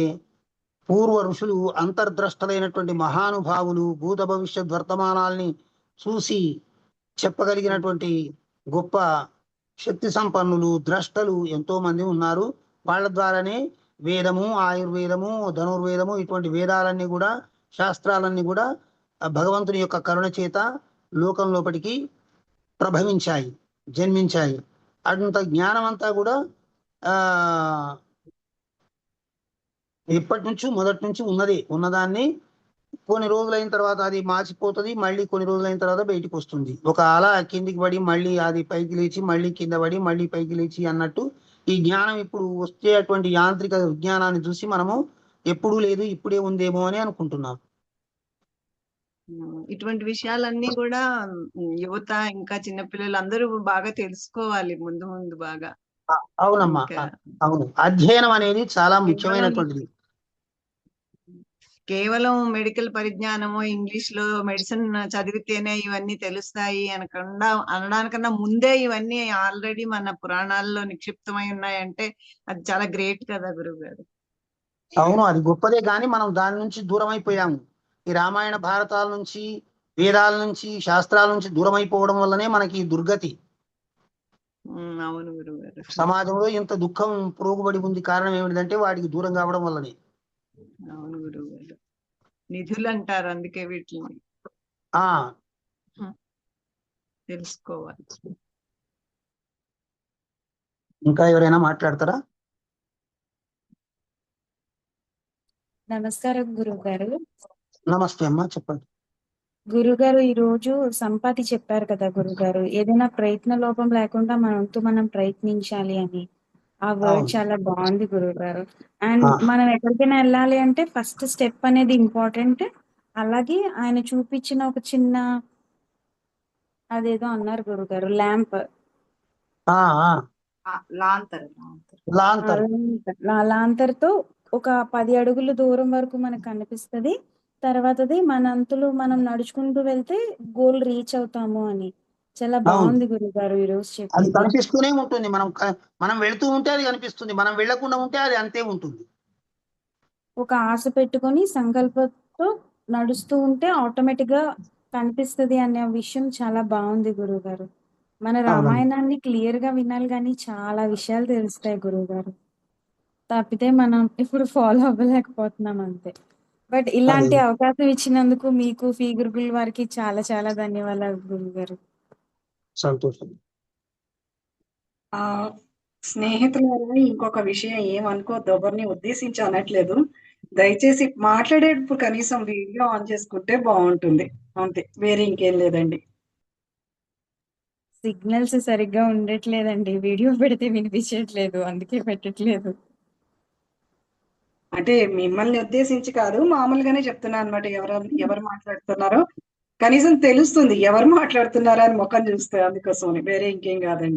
పూర్వ ఋషులు అంతర్ద్రష్టలైనటువంటి మహానుభావులు భూత భవిష్యత్ వర్తమానాల్ని చూసి చెప్పగలిగినటువంటి గొప్ప శక్తి సంపన్నులు ద్రష్టలు ఎంతో మంది ఉన్నారు. వాళ్ళ ద్వారానే వేదము, ఆయుర్వేదము, ధనుర్వేదము ఇటువంటి వేదాలన్నీ కూడా శాస్త్రాలన్నీ కూడా భగవంతుని యొక్క కరుణ చేత లోకం లోపలికి ప్రభవించాయి, జన్మించాయి. అంత జ్ఞానం అంతా కూడా మొదటి నుంచి ఉన్నదాన్ని కొన్ని రోజులైన తర్వాత అది మార్చిపోతుంది, మళ్ళీ కొన్ని రోజులైన తర్వాత బయటికి వస్తుంది. ఒక అల కిందికి పడి మళ్ళీ అది పైకి లేచి మళ్ళీ కింద పడి మళ్ళీ పైకి లేచి అన్నట్టు ఈ జ్ఞానం ఇప్పుడు వచ్చేటువంటి యాంత్రిక విజ్ఞానాన్ని చూసి మనము ఎప్పుడూ లేదు ఇప్పుడే ఉందేమో అని అనుకుంటున్నాం. ఇటువంటి విషయాలన్నీ కూడా యువత ఇంకా చిన్నపిల్లలు అందరూ బాగా తెలుసుకోవాలి ముందు బాగా. అవునమ్మా, అవును. అధ్యయనం అనేది చాలా ముఖ్యమైనటువంటిది. కేవలం మెడికల్ పరిజ్ఞానము ఇంగ్లీష్ లో మెడిసిన్ చదివితేనే ఇవన్నీ తెలుస్తాయి అనడానికన్నా ముందే ఇవన్నీ ఆల్రెడీ మన పురాణాల్లో నిక్షిప్తమై ఉన్నాయంటే అది చాలా గ్రేట్ కదా గురువు గారు. అవును, అది గొప్పదే. కానీ మనం దాని నుంచి దూరం అయిపోయాము. ఈ రామాయణ భారతాల నుంచి, వేదాల నుంచి, శాస్త్రాల నుంచి దూరం అయిపోవడం వల్లనే మనకి దుర్గతి. అవును గురువు గారు. సమాజంలో ఇంత దుఃఖం పురుగుబడి ఉంది. కారణం ఏమిటంటే వాటికి దూరం కావడం వల్లనే. అవును గురువు గారు. నిధులు అంటారు అందుకే వీటిని తెలుసుకోవాలి. ఇంకా ఎవరైనా మాట్లాడతారా? నమస్కారం గురువు గారు. నమస్తే అమ్మా, చెప్పండి. గురుగారు, ఈ రోజు సంపాతి చెప్పారు కదా గురుగారు, ఏదైనా ప్రయత్న లోపం లేకుండా మనం ప్రయత్నించాలి అని. ఆ వర్డ్ చాలా బాగుంది గురుగారు. అండ్ మనం ఎక్కడికైనా వెళ్ళాలి అంటే ఫస్ట్ స్టెప్ అనేది ఇంపార్టెంట్. అలాగే ఆయన చూపించిన ఒక చిన్న అదేదో అన్నారు గురుగారు, ల్యాంప్, లాంతర్తో ఒక 10 అడుగుల దూరం వరకు మనకు కనిపిస్తుంది. తర్వాతది మనంతలో మనం నడుచుకుంటూ వెళ్తే గోల్ రీచ్ అవుతాము అని. చాలా బాగుంది గురుగారు ఈ రోజు అది చెప్పింది. కనిపిస్తూనే ఉంటుంది. మనం వెళుతూ ఉంటే అది కనిపిస్తుంది, మనం వెళ్ళకుండా ఉంటే అది అంతే ఉంటుంది. ఒక ఆశ పెట్టుకొని సంకల్పంతో నడుస్తూ ఉంటే ఆటోమేటిక్ గా కనిపిస్తుంది అనే విషయం చాలా బాగుంది గురుగారు. మన రామాయణాన్ని క్లియర్ గా వినాలి కానీ చాలా విషయాలు తెలుస్తాయి గురుగారు. తప్పితే మనం ఇప్పుడు ఫాలో అవ్వలేకపోతున్నాం అంతే. బట్ ఇలాంటి అవకాశం ఇచ్చినందుకు మీకు ఫీ గురుకుల వారికి చాలా చాలా ధన్యవాదాలు గురుగారు. సంతోషం. స్నేహితులారా, ఇంకొక విషయం ఏమనుకోవద్దు, ఎవరిని ఉద్దేశించి అనట్లేదు. దయచేసి మాట్లాడేటప్పుడు కనీసం వీడియో ఆన్ చేసుకుంటే బాగుంటుంది. అంతే, వేరే ఇంకేం లేదండి. సిగ్నల్స్ సరిగ్గా ఉండట్లేదండి. వీడియో పెడితే వినిపించట్లేదు, అందుకే పెట్టట్లేదు. అంటే మిమ్మల్ని ఉద్దేశించి కాదు, మామూలుగానే చెప్తున్నాను అనమాట. ఎవరు మాట్లాడుతున్నారో కనీసం తెలుస్తుంది ఎవరు మాట్లాడుతున్నారా అని ముఖం చూస్తే, అందుకోసమని, వేరే ఇంకేం కాదండి.